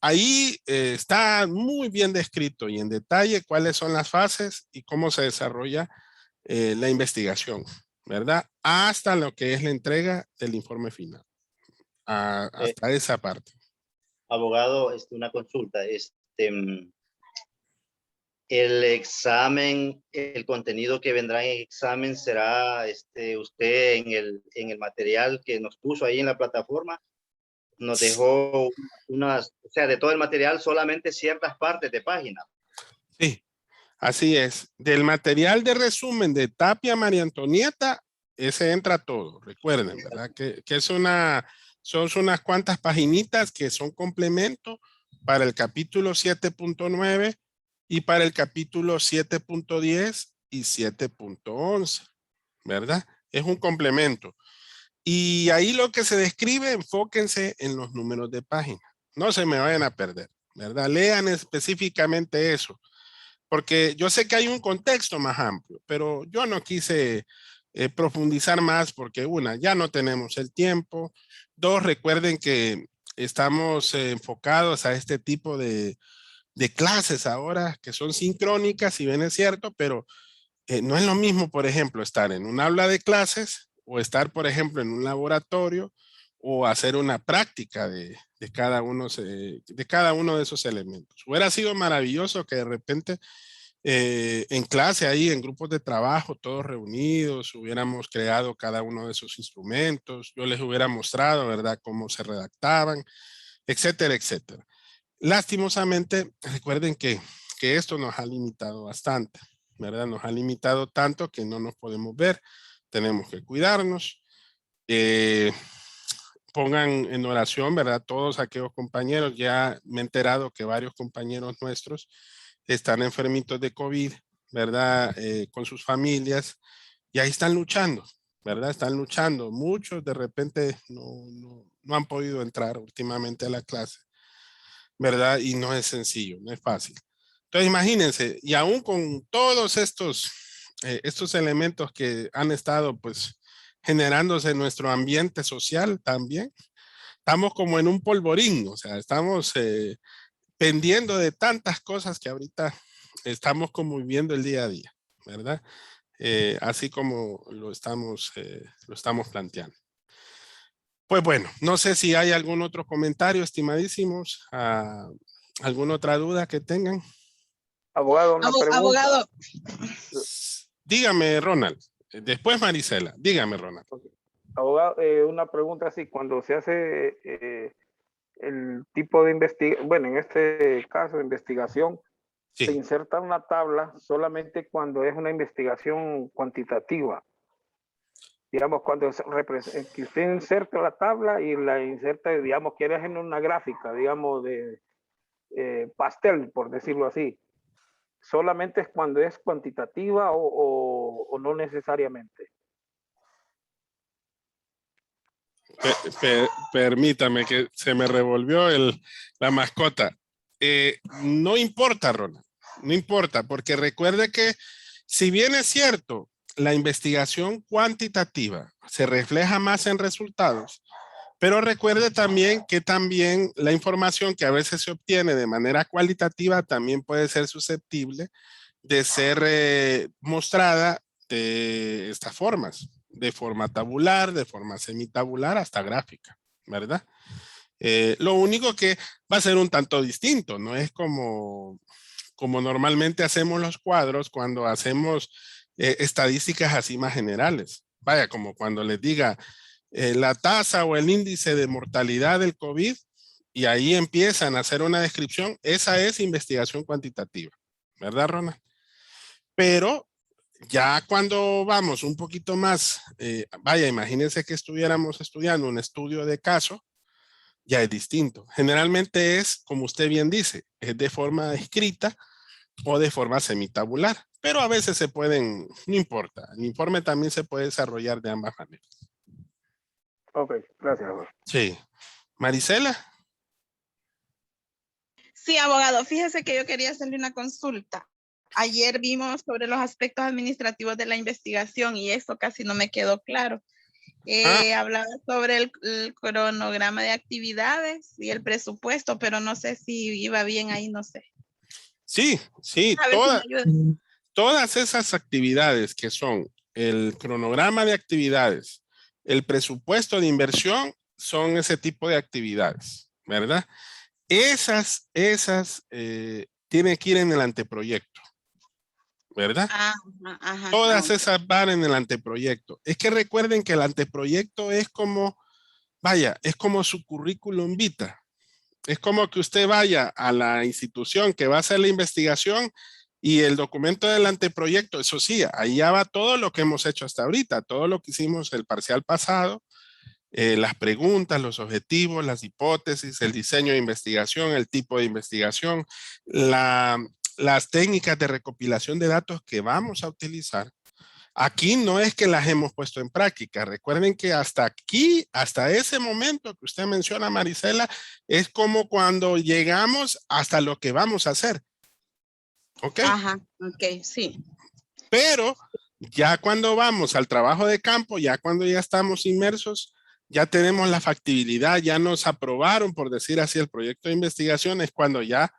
Ahí está muy bien descrito y en detalle cuáles son las fases y cómo se desarrolla la investigación, ¿verdad? Hasta lo que es la entrega del informe final, hasta esa parte. Abogado, una consulta. El examen, el contenido que vendrá en el examen será usted en el material que nos puso ahí en la plataforma. Nos dejó o sea, de todo el material, solamente ciertas partes de página. Sí, así es. Del material de resumen de Tapia María Antonieta, ese entra todo. Recuerden, ¿verdad? Que son unas cuantas paginitas que son complemento para el capítulo 7.9 y para el capítulo 7.10 y 7.11, ¿verdad? Es un complemento. Y ahí lo que se describe, enfóquense en los números de página. No se me vayan a perder, ¿verdad? Lean específicamente eso. Porque yo sé que hay un contexto más amplio, pero yo no quise profundizar más porque ya no tenemos el tiempo. Dos, recuerden que estamos enfocados a este tipo de clases ahora que son sincrónicas, si bien es cierto, pero no es lo mismo, por ejemplo, estar en un aula de clases o estar, por ejemplo, en un laboratorio o hacer una práctica de cada uno de esos elementos. Hubiera sido maravilloso que de repente en clase ahí, en grupos de trabajo, todos reunidos, hubiéramos creado cada uno de esos instrumentos, yo les hubiera mostrado, ¿verdad?, cómo se redactaban, etcétera, etcétera. Lastimosamente, recuerden que esto nos ha limitado bastante, ¿verdad? Nos ha limitado tanto que no nos podemos ver, tenemos que cuidarnos. Pongan en oración, ¿verdad? Todos aquellos compañeros, ya me he enterado que varios compañeros nuestros están enfermitos de COVID, ¿verdad? Con sus familias y ahí están luchando, ¿verdad? Están luchando. Muchos de repente no han podido entrar últimamente a la clase, ¿verdad? Y no es sencillo, no es fácil. Entonces imagínense, y aún con todos estos elementos que han estado pues generándose en nuestro ambiente social también, estamos como en un polvorín, o sea, estamos dependiendo de tantas cosas que ahorita estamos como viviendo el día a día, ¿verdad? Así como lo estamos planteando. Pues bueno, no sé si hay algún otro comentario, estimadísimos, alguna otra duda que tengan. Abogado, una pregunta. Abogado, Dígame, Ronald. Después Marisela. Dígame, Ronald. Abogado, una pregunta así, cuando se hace el tipo de investigación, bueno, en este caso de investigación, se Sí. inserta una tabla solamente cuando es una investigación cuantitativa. Digamos, cuando que usted inserta la tabla y la inserta, digamos, quieres en una gráfica, digamos, de pastel, por decirlo así. ¿Solamente es cuando es cuantitativa o no necesariamente? Permítame que se me revolvió la mascota. No importa, Ronald. No importa, porque recuerde que si bien es cierto, la investigación cuantitativa se refleja más en resultados, pero recuerde también que también la información que a veces se obtiene de manera cualitativa también puede ser susceptible de ser mostrada de estas formas, de forma tabular, de forma semitabular, hasta gráfica, ¿verdad? Lo único que va a ser un tanto distinto, no es como normalmente hacemos los cuadros cuando hacemos estadísticas así más generales. Vaya, como cuando les diga la tasa o el índice de mortalidad del COVID y ahí empiezan a hacer una descripción. Esa es investigación cuantitativa, ¿verdad, Ronald? Pero ya cuando vamos un poquito más, vaya, imagínense que estuviéramos estudiando un estudio de caso, ya es distinto. Generalmente es, como usted bien dice, es de forma escrita o de forma semitabular, pero a veces se pueden, no importa, el informe también se puede desarrollar de ambas maneras. Ok, gracias. Sí. Marisela. sí, abogado, fíjese que yo quería hacerle una consulta. Ayer vimos sobre los aspectos administrativos de la investigación y eso casi no me quedó claro. Hablaba sobre el cronograma de actividades y el presupuesto, pero no sé si iba bien ahí, no sé. Sí, sí, A ver si me ayuda. todas esas actividades que son el cronograma de actividades, el presupuesto de inversión, son ese tipo de actividades, ¿verdad? Esas tienen que ir en el anteproyecto, ¿verdad? Ajá, Todas esas van en el anteproyecto. Es que recuerden que el anteproyecto es como, vaya, es como su currículum vitae. Es como que usted vaya a la institución que va a hacer la investigación y el documento del anteproyecto, eso sí, ahí ya va todo lo que hemos hecho hasta ahorita, todo lo que hicimos el parcial pasado, las preguntas, los objetivos, las hipótesis, el diseño de investigación, el tipo de investigación, las técnicas de recopilación de datos que vamos a utilizar. Aquí no es que las hemos puesto en práctica. Recuerden que hasta aquí, hasta ese momento que usted menciona, Marisela, es como cuando llegamos hasta lo que vamos a hacer. ¿Ok? Ajá, ok, sí. Pero ya cuando vamos al trabajo de campo, ya cuando ya estamos inmersos, ya tenemos la factibilidad, ya nos aprobaron, por decir así, el proyecto de investigación, es cuando ya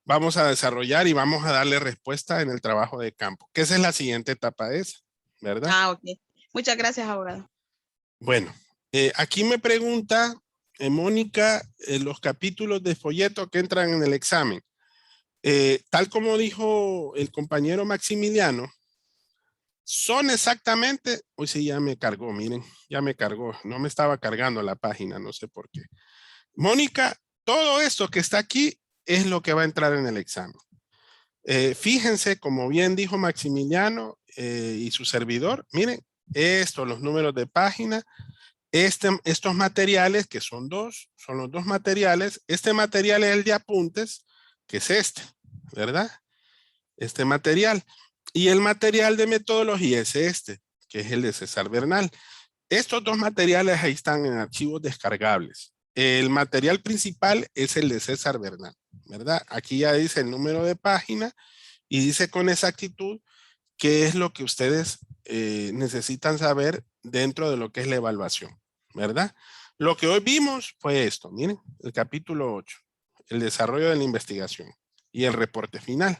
vamos a desarrollar y vamos a darle respuesta en el trabajo de campo, que esa es la siguiente etapa de esa, ¿verdad? Ok. Muchas gracias, abogado. Bueno, aquí me pregunta Mónica los capítulos de folleto que entran en el examen. Tal como dijo el compañero Maximiliano, son exactamente, hoy sí ya me cargó, miren, ya me cargó, no me estaba cargando la página, no sé por qué. Mónica, todo esto que está aquí es lo que va a entrar en el examen. Fíjense, como bien dijo Maximiliano y su servidor, miren, los números de página, estos materiales, que son los dos materiales. Este material es el de apuntes, que es este, ¿verdad? Este material. Y el material de metodología es este, que es el de César Bernal. Estos dos materiales ahí están en archivos descargables. El material principal es el de César Bernal, ¿verdad? Aquí ya dice el número de página y dice con exactitud qué es lo que ustedes necesitan saber dentro de lo que es la evaluación, ¿verdad? Lo que hoy vimos fue esto, miren, el capítulo 8. el desarrollo de la investigación y el reporte final.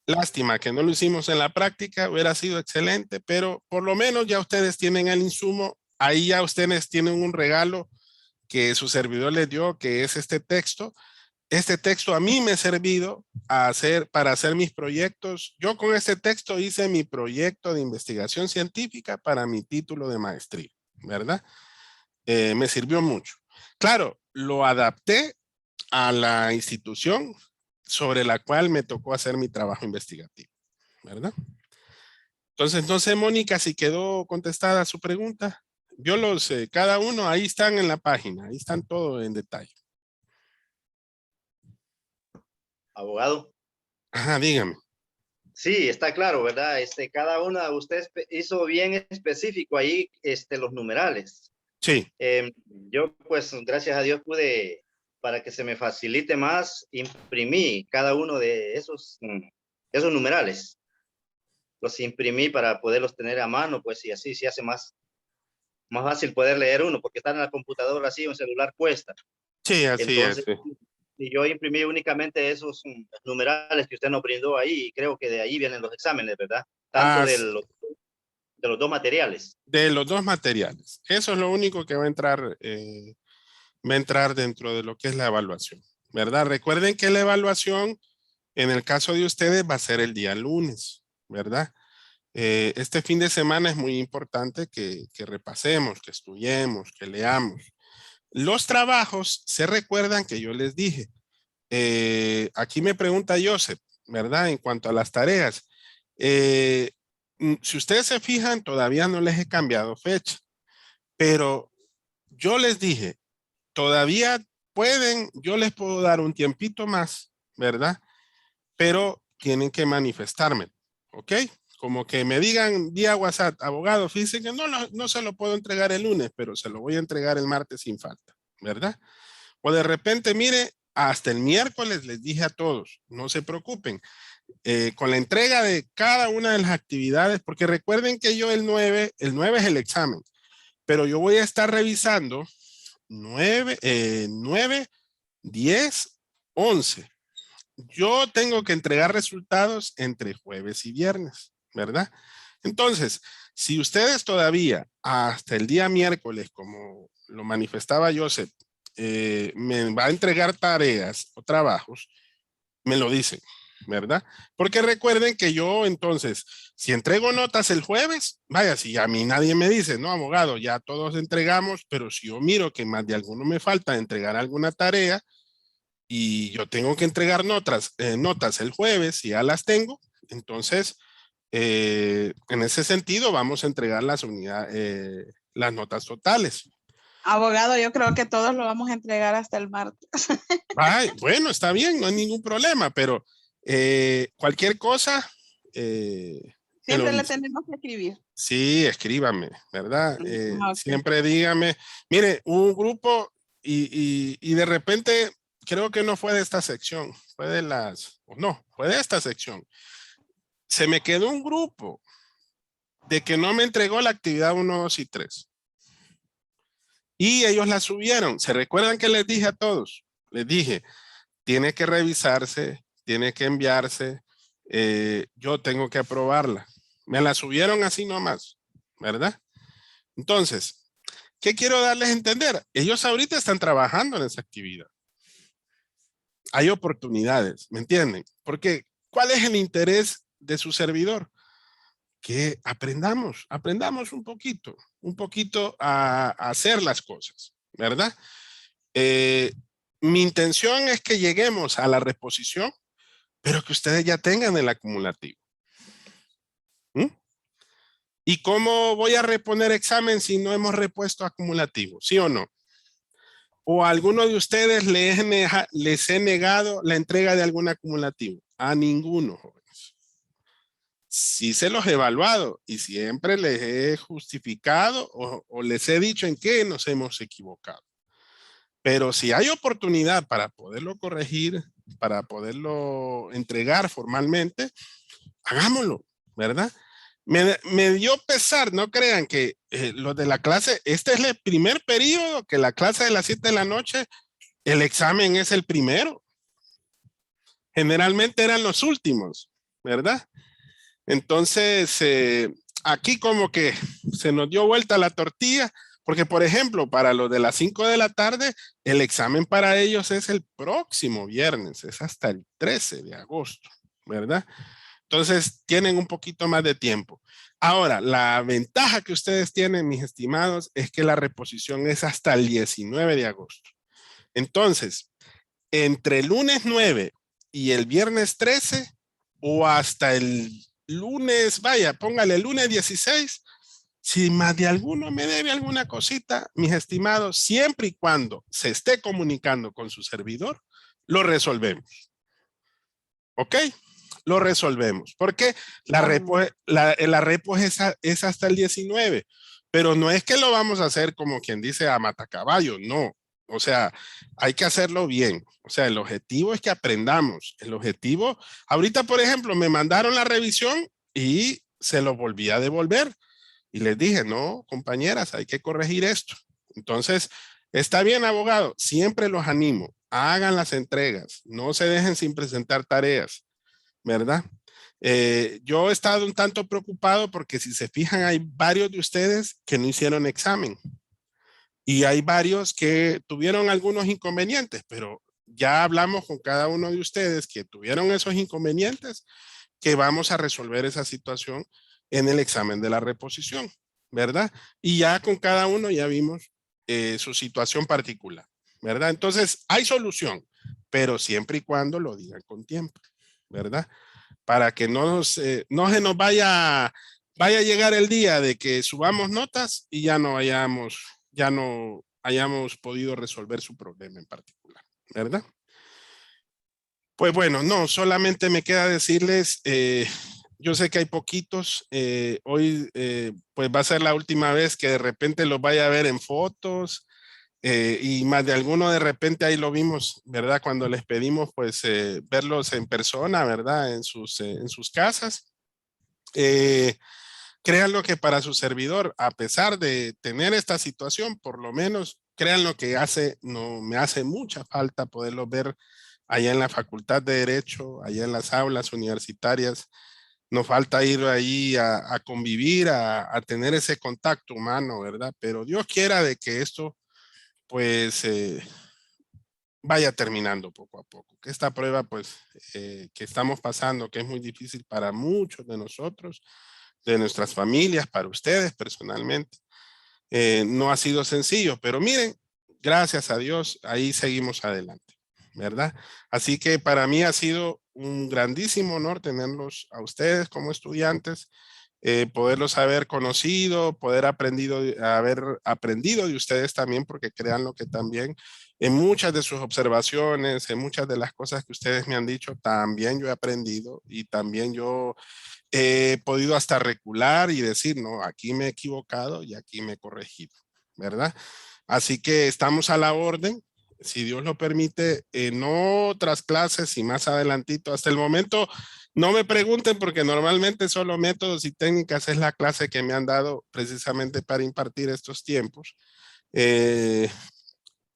Lástima que no lo hicimos en la práctica, hubiera sido excelente, pero por lo menos ya ustedes tienen el insumo, ahí ya ustedes tienen un regalo que su servidor les dio, que es este texto. Este texto a mí me ha servido para hacer mis proyectos. Yo con este texto hice mi proyecto de investigación científica para mi título de maestría, ¿verdad? Me sirvió mucho. Claro, lo adapté a la institución sobre la cual me tocó hacer mi trabajo investigativo, ¿verdad? Entonces, no sé, Mónica, si quedó contestada su pregunta. Yo los, cada uno, ahí están en la página, ahí están todo en detalle. Abogado. Ajá, dígame. Sí, está claro, ¿verdad? Cada una, usted hizo bien específico ahí, los numerales. Sí. Yo, pues, gracias a Dios pude, para que se me facilite más, imprimí cada uno de esos numerales. Los imprimí para poderlos tener a mano, pues, y así se hace más fácil poder leer uno, porque estar en la computadora así, o en celular cuesta. Sí, así Entonces, es. y yo imprimí únicamente esos numerales que usted nos brindó ahí, y creo que de ahí vienen los exámenes, ¿verdad? Tanto de los dos materiales. De los dos materiales. Eso es lo único que va a entrar dentro de lo que es la evaluación, ¿verdad? Recuerden que la evaluación, en el caso de ustedes, va a ser el día lunes, ¿verdad? Este fin de semana es muy importante que repasemos, que estudiemos, que leamos. Los trabajos, se recuerdan que yo les dije, aquí me pregunta Joseph, ¿verdad? En cuanto a las tareas, si ustedes se fijan, todavía no les he cambiado fecha, pero yo les dije, todavía pueden, yo les puedo dar un tiempito más, ¿verdad? Pero tienen que manifestarme, ¿ok? Como que me digan vía WhatsApp, abogado, fíjense que no se lo puedo entregar el lunes, pero se lo voy a entregar el martes sin falta, ¿verdad? O de repente, mire, hasta el miércoles les dije a todos, no se preocupen, con la entrega de cada una de las actividades, porque recuerden que yo el 9 es el examen, pero yo voy a estar revisando 9, 10, 11. Yo tengo que entregar resultados entre jueves y viernes, ¿verdad? Entonces, si ustedes todavía hasta el día miércoles, como lo manifestaba Joseph, me va a entregar tareas o trabajos, me lo dicen, ¿verdad? Porque recuerden que yo entonces, si entrego notas el jueves, vaya, si a mí nadie me dice, no, abogado, ya todos entregamos, pero si yo miro que más de alguno me falta entregar alguna tarea y yo tengo que entregar notas el jueves y ya las tengo, entonces, en ese sentido, vamos a entregar las notas totales. Abogado, yo creo que todos lo vamos a entregar hasta el martes. Ay, bueno, está bien, no hay ningún problema, pero cualquier cosa. Siempre le tenemos que escribir. Sí, escríbame, ¿verdad? Okay. Siempre dígame, mire, un grupo y de repente creo que no fue de esta sección, fue de esta sección. Se me quedó un grupo de que no me entregó la actividad 1, 2 y 3. Y ellos la subieron. ¿Se recuerdan que les dije a todos? Les dije, tiene que revisarse, tiene que enviarse, yo tengo que aprobarla. Me la subieron así nomás, ¿verdad? Entonces, ¿qué quiero darles a entender? Ellos ahorita están trabajando en esa actividad. Hay oportunidades, ¿me entienden? Porque, ¿cuál es el interés de su servidor? Que aprendamos un poquito a hacer las cosas, ¿verdad? Mi intención es que lleguemos a la reposición, pero que ustedes ya tengan el acumulativo. ¿Y cómo voy a reponer examen si no hemos repuesto acumulativo? ¿Sí o no? ¿O a alguno de ustedes les he negado la entrega de algún acumulativo? A ninguno, jóvenes. Sí se los he evaluado y siempre les he justificado o les he dicho en qué nos hemos equivocado. Pero si hay oportunidad para poderlo corregir, para poderlo entregar formalmente, hagámoslo, ¿verdad? Me dio pesar, no crean que los de la clase, este es el primer periodo que la clase de las 7 de la noche el examen es el primero. Generalmente eran los últimos, ¿verdad? Entonces, aquí como que se nos dio vuelta la tortilla, porque por ejemplo, para los de las 5 de la tarde, el examen para ellos es el próximo viernes, es hasta el 13 de agosto, ¿verdad? Entonces, tienen un poquito más de tiempo. Ahora, la ventaja que ustedes tienen, mis estimados, es que la reposición es hasta el 19 de agosto. Entonces, entre el lunes 9 y el viernes 13 o hasta el lunes, vaya, póngale el lunes 16, si más de alguno me debe alguna cosita, mis estimados, siempre y cuando se esté comunicando con su servidor, lo resolvemos. ¿Ok? Lo resolvemos. Porque la repo es hasta el 19, pero no es que lo vamos a hacer como quien dice a matacaballo, no. O sea, hay que hacerlo bien. O sea, el objetivo es que aprendamos. El objetivo, ahorita por ejemplo, me mandaron la revisión y se lo volví a devolver. Y les dije, no, compañeras, hay que corregir esto. Entonces, está bien, abogado, siempre los animo. Hagan las entregas, no se dejen sin presentar tareas, ¿verdad? Yo he estado un tanto preocupado porque si se fijan, hay varios de ustedes que no hicieron examen. Y hay varios que tuvieron algunos inconvenientes, pero ya hablamos con cada uno de ustedes que tuvieron esos inconvenientes, que vamos a resolver esa situación en el examen de la reposición, ¿verdad? Y ya con cada uno ya vimos su situación particular, ¿verdad? Entonces, hay solución, pero siempre y cuando lo digan con tiempo, ¿verdad? Para que no se nos vaya a llegar el día de que subamos notas y ya no hayamos podido resolver su problema en particular, ¿verdad? Pues bueno, no, solamente me queda decirles, yo sé que hay poquitos, hoy pues va a ser la última vez que de repente los vaya a ver en fotos y más de alguno de repente ahí lo vimos, ¿verdad? Cuando les pedimos pues verlos en persona, ¿verdad? En sus casas. Créanlo que para su servidor, a pesar de tener esta situación, por lo menos créanlo que me hace mucha falta poderlos ver allá en la Facultad de Derecho, allá en las aulas universitarias. Nos falta ir ahí a convivir, a tener ese contacto humano, ¿verdad? Pero Dios quiera de que esto, pues, vaya terminando poco a poco. Que esta prueba, pues, que estamos pasando, que es muy difícil para muchos de nosotros, de nuestras familias, para ustedes personalmente, no ha sido sencillo, pero miren, gracias a Dios, ahí seguimos adelante, ¿verdad? Así que para mí ha sido un grandísimo honor tenerlos a ustedes como estudiantes, poderlos haber conocido, haber aprendido de ustedes también, porque créanlo que también en muchas de sus observaciones, en muchas de las cosas que ustedes me han dicho, también yo he aprendido y también yo he podido hasta recular y decir, no, aquí me he equivocado y aquí me he corregido, ¿verdad? Así que estamos a la orden, si Dios lo permite, en otras clases y más adelantito. Hasta el momento, no me pregunten porque normalmente solo métodos y técnicas es la clase que me han dado precisamente para impartir estos tiempos.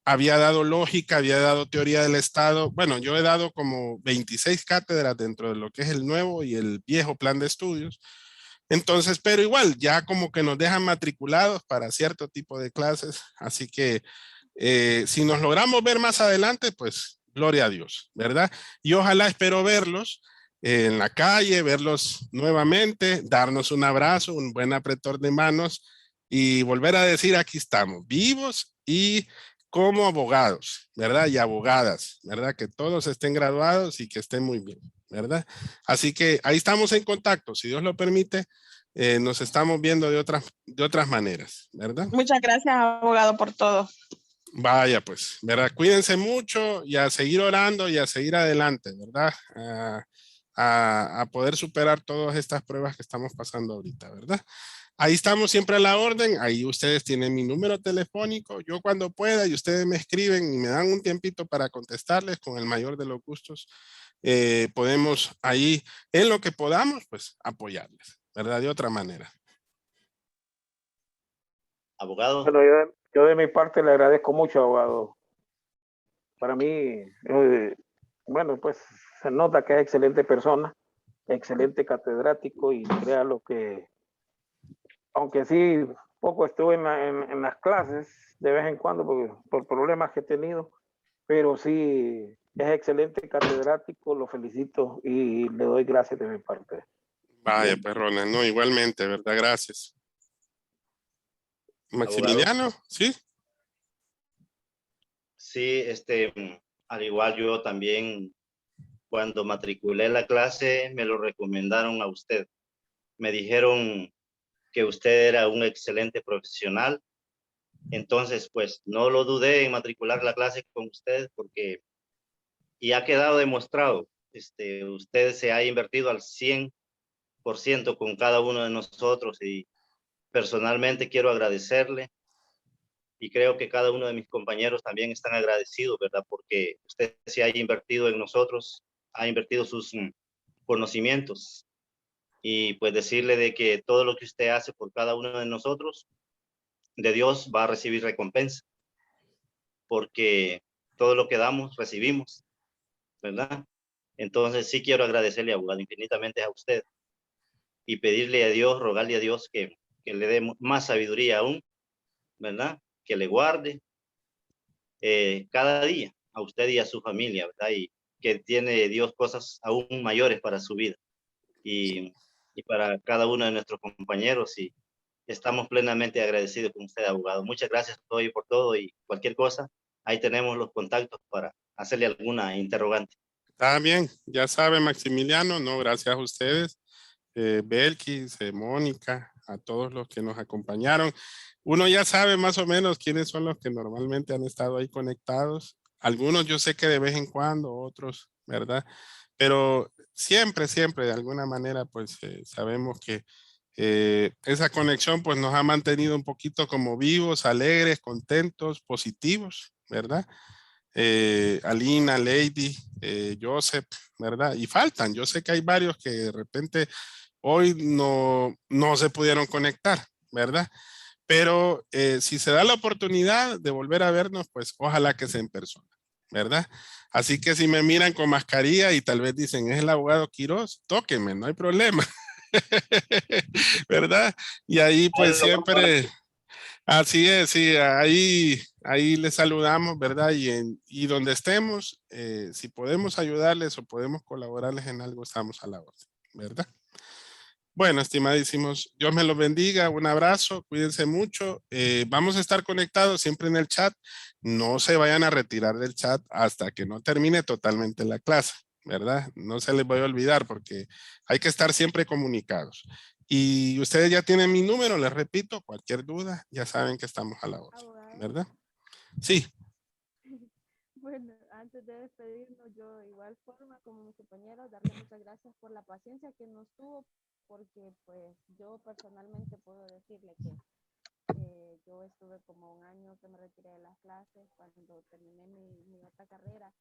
Había dado lógica, había dado teoría del Estado. Bueno, yo he dado como 26 cátedras dentro de lo que es el nuevo y el viejo plan de estudios. Entonces, pero igual, ya como que nos dejan matriculados para cierto tipo de clases. Así que si nos logramos ver más adelante, pues gloria a Dios, ¿verdad? Y ojalá espero verlos en la calle, verlos nuevamente, darnos un abrazo, un buen apretón de manos y volver a decir, aquí estamos, vivos y como abogados, ¿verdad? Y abogadas, ¿verdad? Que todos estén graduados y que estén muy bien, ¿verdad? Así que ahí estamos en contacto, si Dios lo permite, nos estamos viendo de otras maneras, ¿verdad? Muchas gracias, abogado, por todo. Vaya, pues, ¿verdad? Cuídense mucho y a seguir orando y a seguir adelante, ¿verdad? A poder superar todas estas pruebas que estamos pasando ahorita, ¿verdad? Ahí estamos siempre a la orden, ahí ustedes tienen mi número telefónico, yo cuando pueda y ustedes me escriben y me dan un tiempito para contestarles con el mayor de los gustos, podemos ahí en lo que podamos, pues apoyarles, ¿verdad? De otra manera. Abogado. Bueno, yo de mi parte le agradezco mucho, abogado. para mí, bueno, pues se nota que es excelente persona, excelente catedrático y crea lo que, aunque sí poco estuve en las clases de vez en cuando por problemas que he tenido, pero sí es excelente catedrático, lo felicito y le doy gracias de mi parte. Vaya, pues Ronald, no, igualmente, ¿verdad? Gracias. Abogado. Maximiliano, ¿sí? Sí, al igual yo también, cuando matriculé la clase, me lo recomendaron a usted. Me dijeron que usted era un excelente profesional. Entonces, pues, no lo dudé en matricular la clase con usted porque y ha quedado demostrado. Usted se ha invertido al 100% con cada uno de nosotros y personalmente quiero agradecerle y creo que cada uno de mis compañeros también están agradecidos, ¿verdad? Porque usted se ha invertido en nosotros, ha invertido sus conocimientos y pues decirle de que todo lo que usted hace por cada uno de nosotros, de Dios va a recibir recompensa, porque todo lo que damos, recibimos, ¿verdad? Entonces sí quiero agradecerle, abogado, infinitamente a usted y pedirle a Dios, rogarle a Dios que le dé más sabiduría aún, ¿verdad? Que le guarde cada día a usted y a su familia, ¿verdad? Y que tiene Dios cosas aún mayores para su vida y para cada uno de nuestros compañeros y estamos plenamente agradecidos con usted, abogado. Muchas gracias hoy por todo y cualquier cosa, ahí tenemos los contactos para hacerle alguna interrogante. Está bien, ya sabe Maximiliano, no, gracias a ustedes, Belkis, Mónica, a todos los que nos acompañaron. Uno ya sabe más o menos quiénes son los que normalmente han estado ahí conectados. Algunos yo sé que de vez en cuando, otros, ¿verdad? Pero siempre, siempre, de alguna manera, pues sabemos que esa conexión pues nos ha mantenido un poquito como vivos, alegres, contentos, positivos, ¿verdad? Alina, Lady, Joseph, ¿verdad? Y faltan, yo sé que hay varios que de repente hoy no se pudieron conectar, ¿verdad? Pero si se da la oportunidad de volver a vernos, pues ojalá que sea en persona, ¿verdad? Así que si me miran con mascarilla y tal vez dicen, es el abogado Quiroz, tóquenme, no hay problema, ¿verdad? Y ahí pues siempre... Así es, sí, ahí les saludamos, ¿verdad? Y donde estemos, si podemos ayudarles o podemos colaborarles en algo, estamos a la orden, ¿verdad? Bueno, estimadísimos, Dios me los bendiga, un abrazo, cuídense mucho. Vamos a estar conectados siempre en el chat. No se vayan a retirar del chat hasta que no termine totalmente la clase, ¿verdad? No se les voy a olvidar porque hay que estar siempre comunicados. Y ustedes ya tienen mi número, les repito, cualquier duda, ya saben que estamos a la orden, Abogado. ¿verdad? Sí. Bueno, antes de despedirnos, yo de igual forma como mis compañeros, darle muchas gracias por la paciencia que nos tuvo, porque pues yo personalmente puedo decirle que yo estuve como un año que me retiré de las clases cuando terminé mi otra carrera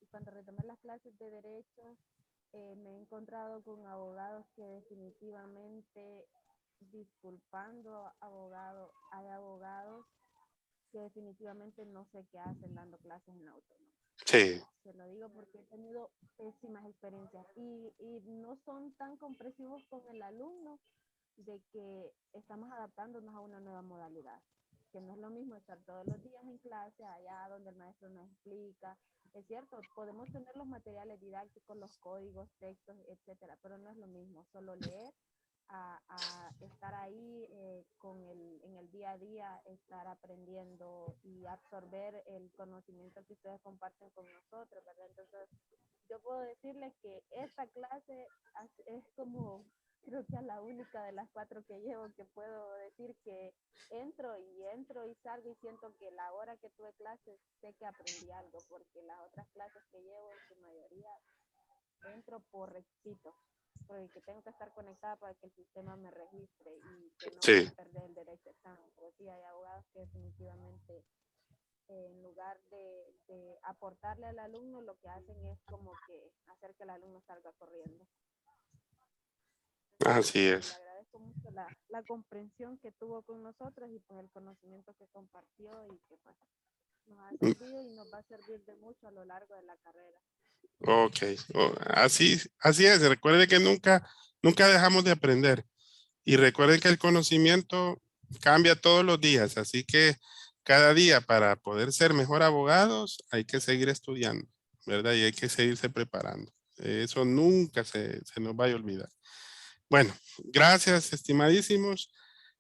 y cuando retomé las clases de derecho me he encontrado con abogados que definitivamente, disculpando abogado, hay abogados que definitivamente no sé qué hacen dando clases en la autónoma. Sí. Se lo digo porque he tenido pésimas experiencias y no son tan compresivos con el alumno de que estamos adaptándonos a una nueva modalidad, que no es lo mismo estar todos los días en clase, allá donde el maestro nos explica. Es cierto, podemos tener los materiales didácticos, los códigos, textos, etcétera, pero no es lo mismo solo leer a estar ahí en el día a día, estar aprendiendo y absorber el conocimiento que ustedes comparten con nosotros, ¿verdad? Entonces, yo puedo decirles que esta clase es como, creo que es la única de las 4 que llevo que puedo decir que entro y salgo y siento que la hora que tuve clases sé que aprendí algo, porque las otras clases que llevo en su mayoría entro por requisito, porque tengo que estar conectada para que el sistema me registre y que no Sí. voy a perder el derecho a examen. Pero sí hay abogados que definitivamente en lugar de aportarle al alumno, lo que hacen es como que hacer que el alumno salga corriendo. Así Le es. agradezco mucho la comprensión que tuvo con nosotros y pues el conocimiento que compartió y que pues nos ha servido y nos va a servir de mucho a lo largo de la carrera. Ok, así es. Recuerde que nunca dejamos de aprender. Y recuerden que el conocimiento cambia todos los días, así que cada día para poder ser mejor abogados hay que seguir estudiando, ¿verdad? Y hay que seguirse preparando. Eso nunca se nos vaya a olvidar. Bueno, gracias, estimadísimos.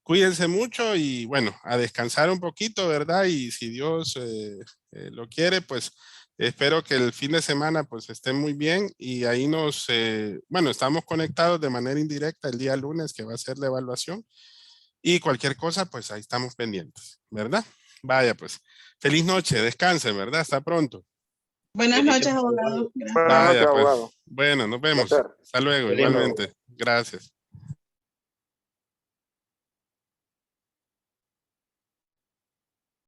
Cuídense mucho y bueno, a descansar un poquito, ¿verdad? Y si Dios lo quiere, pues espero que el fin de semana pues estén muy bien y ahí bueno, estamos conectados de manera indirecta el día lunes que va a ser la evaluación y cualquier cosa, pues ahí estamos pendientes, ¿verdad? Vaya, pues, feliz noche, descansen, ¿verdad? Hasta pronto. Buenas noches, abogado. Buenas noches, Vaya, pues, abogado. bueno, nos vemos. Placer. Hasta luego, Feliz noche. igualmente. Gracias.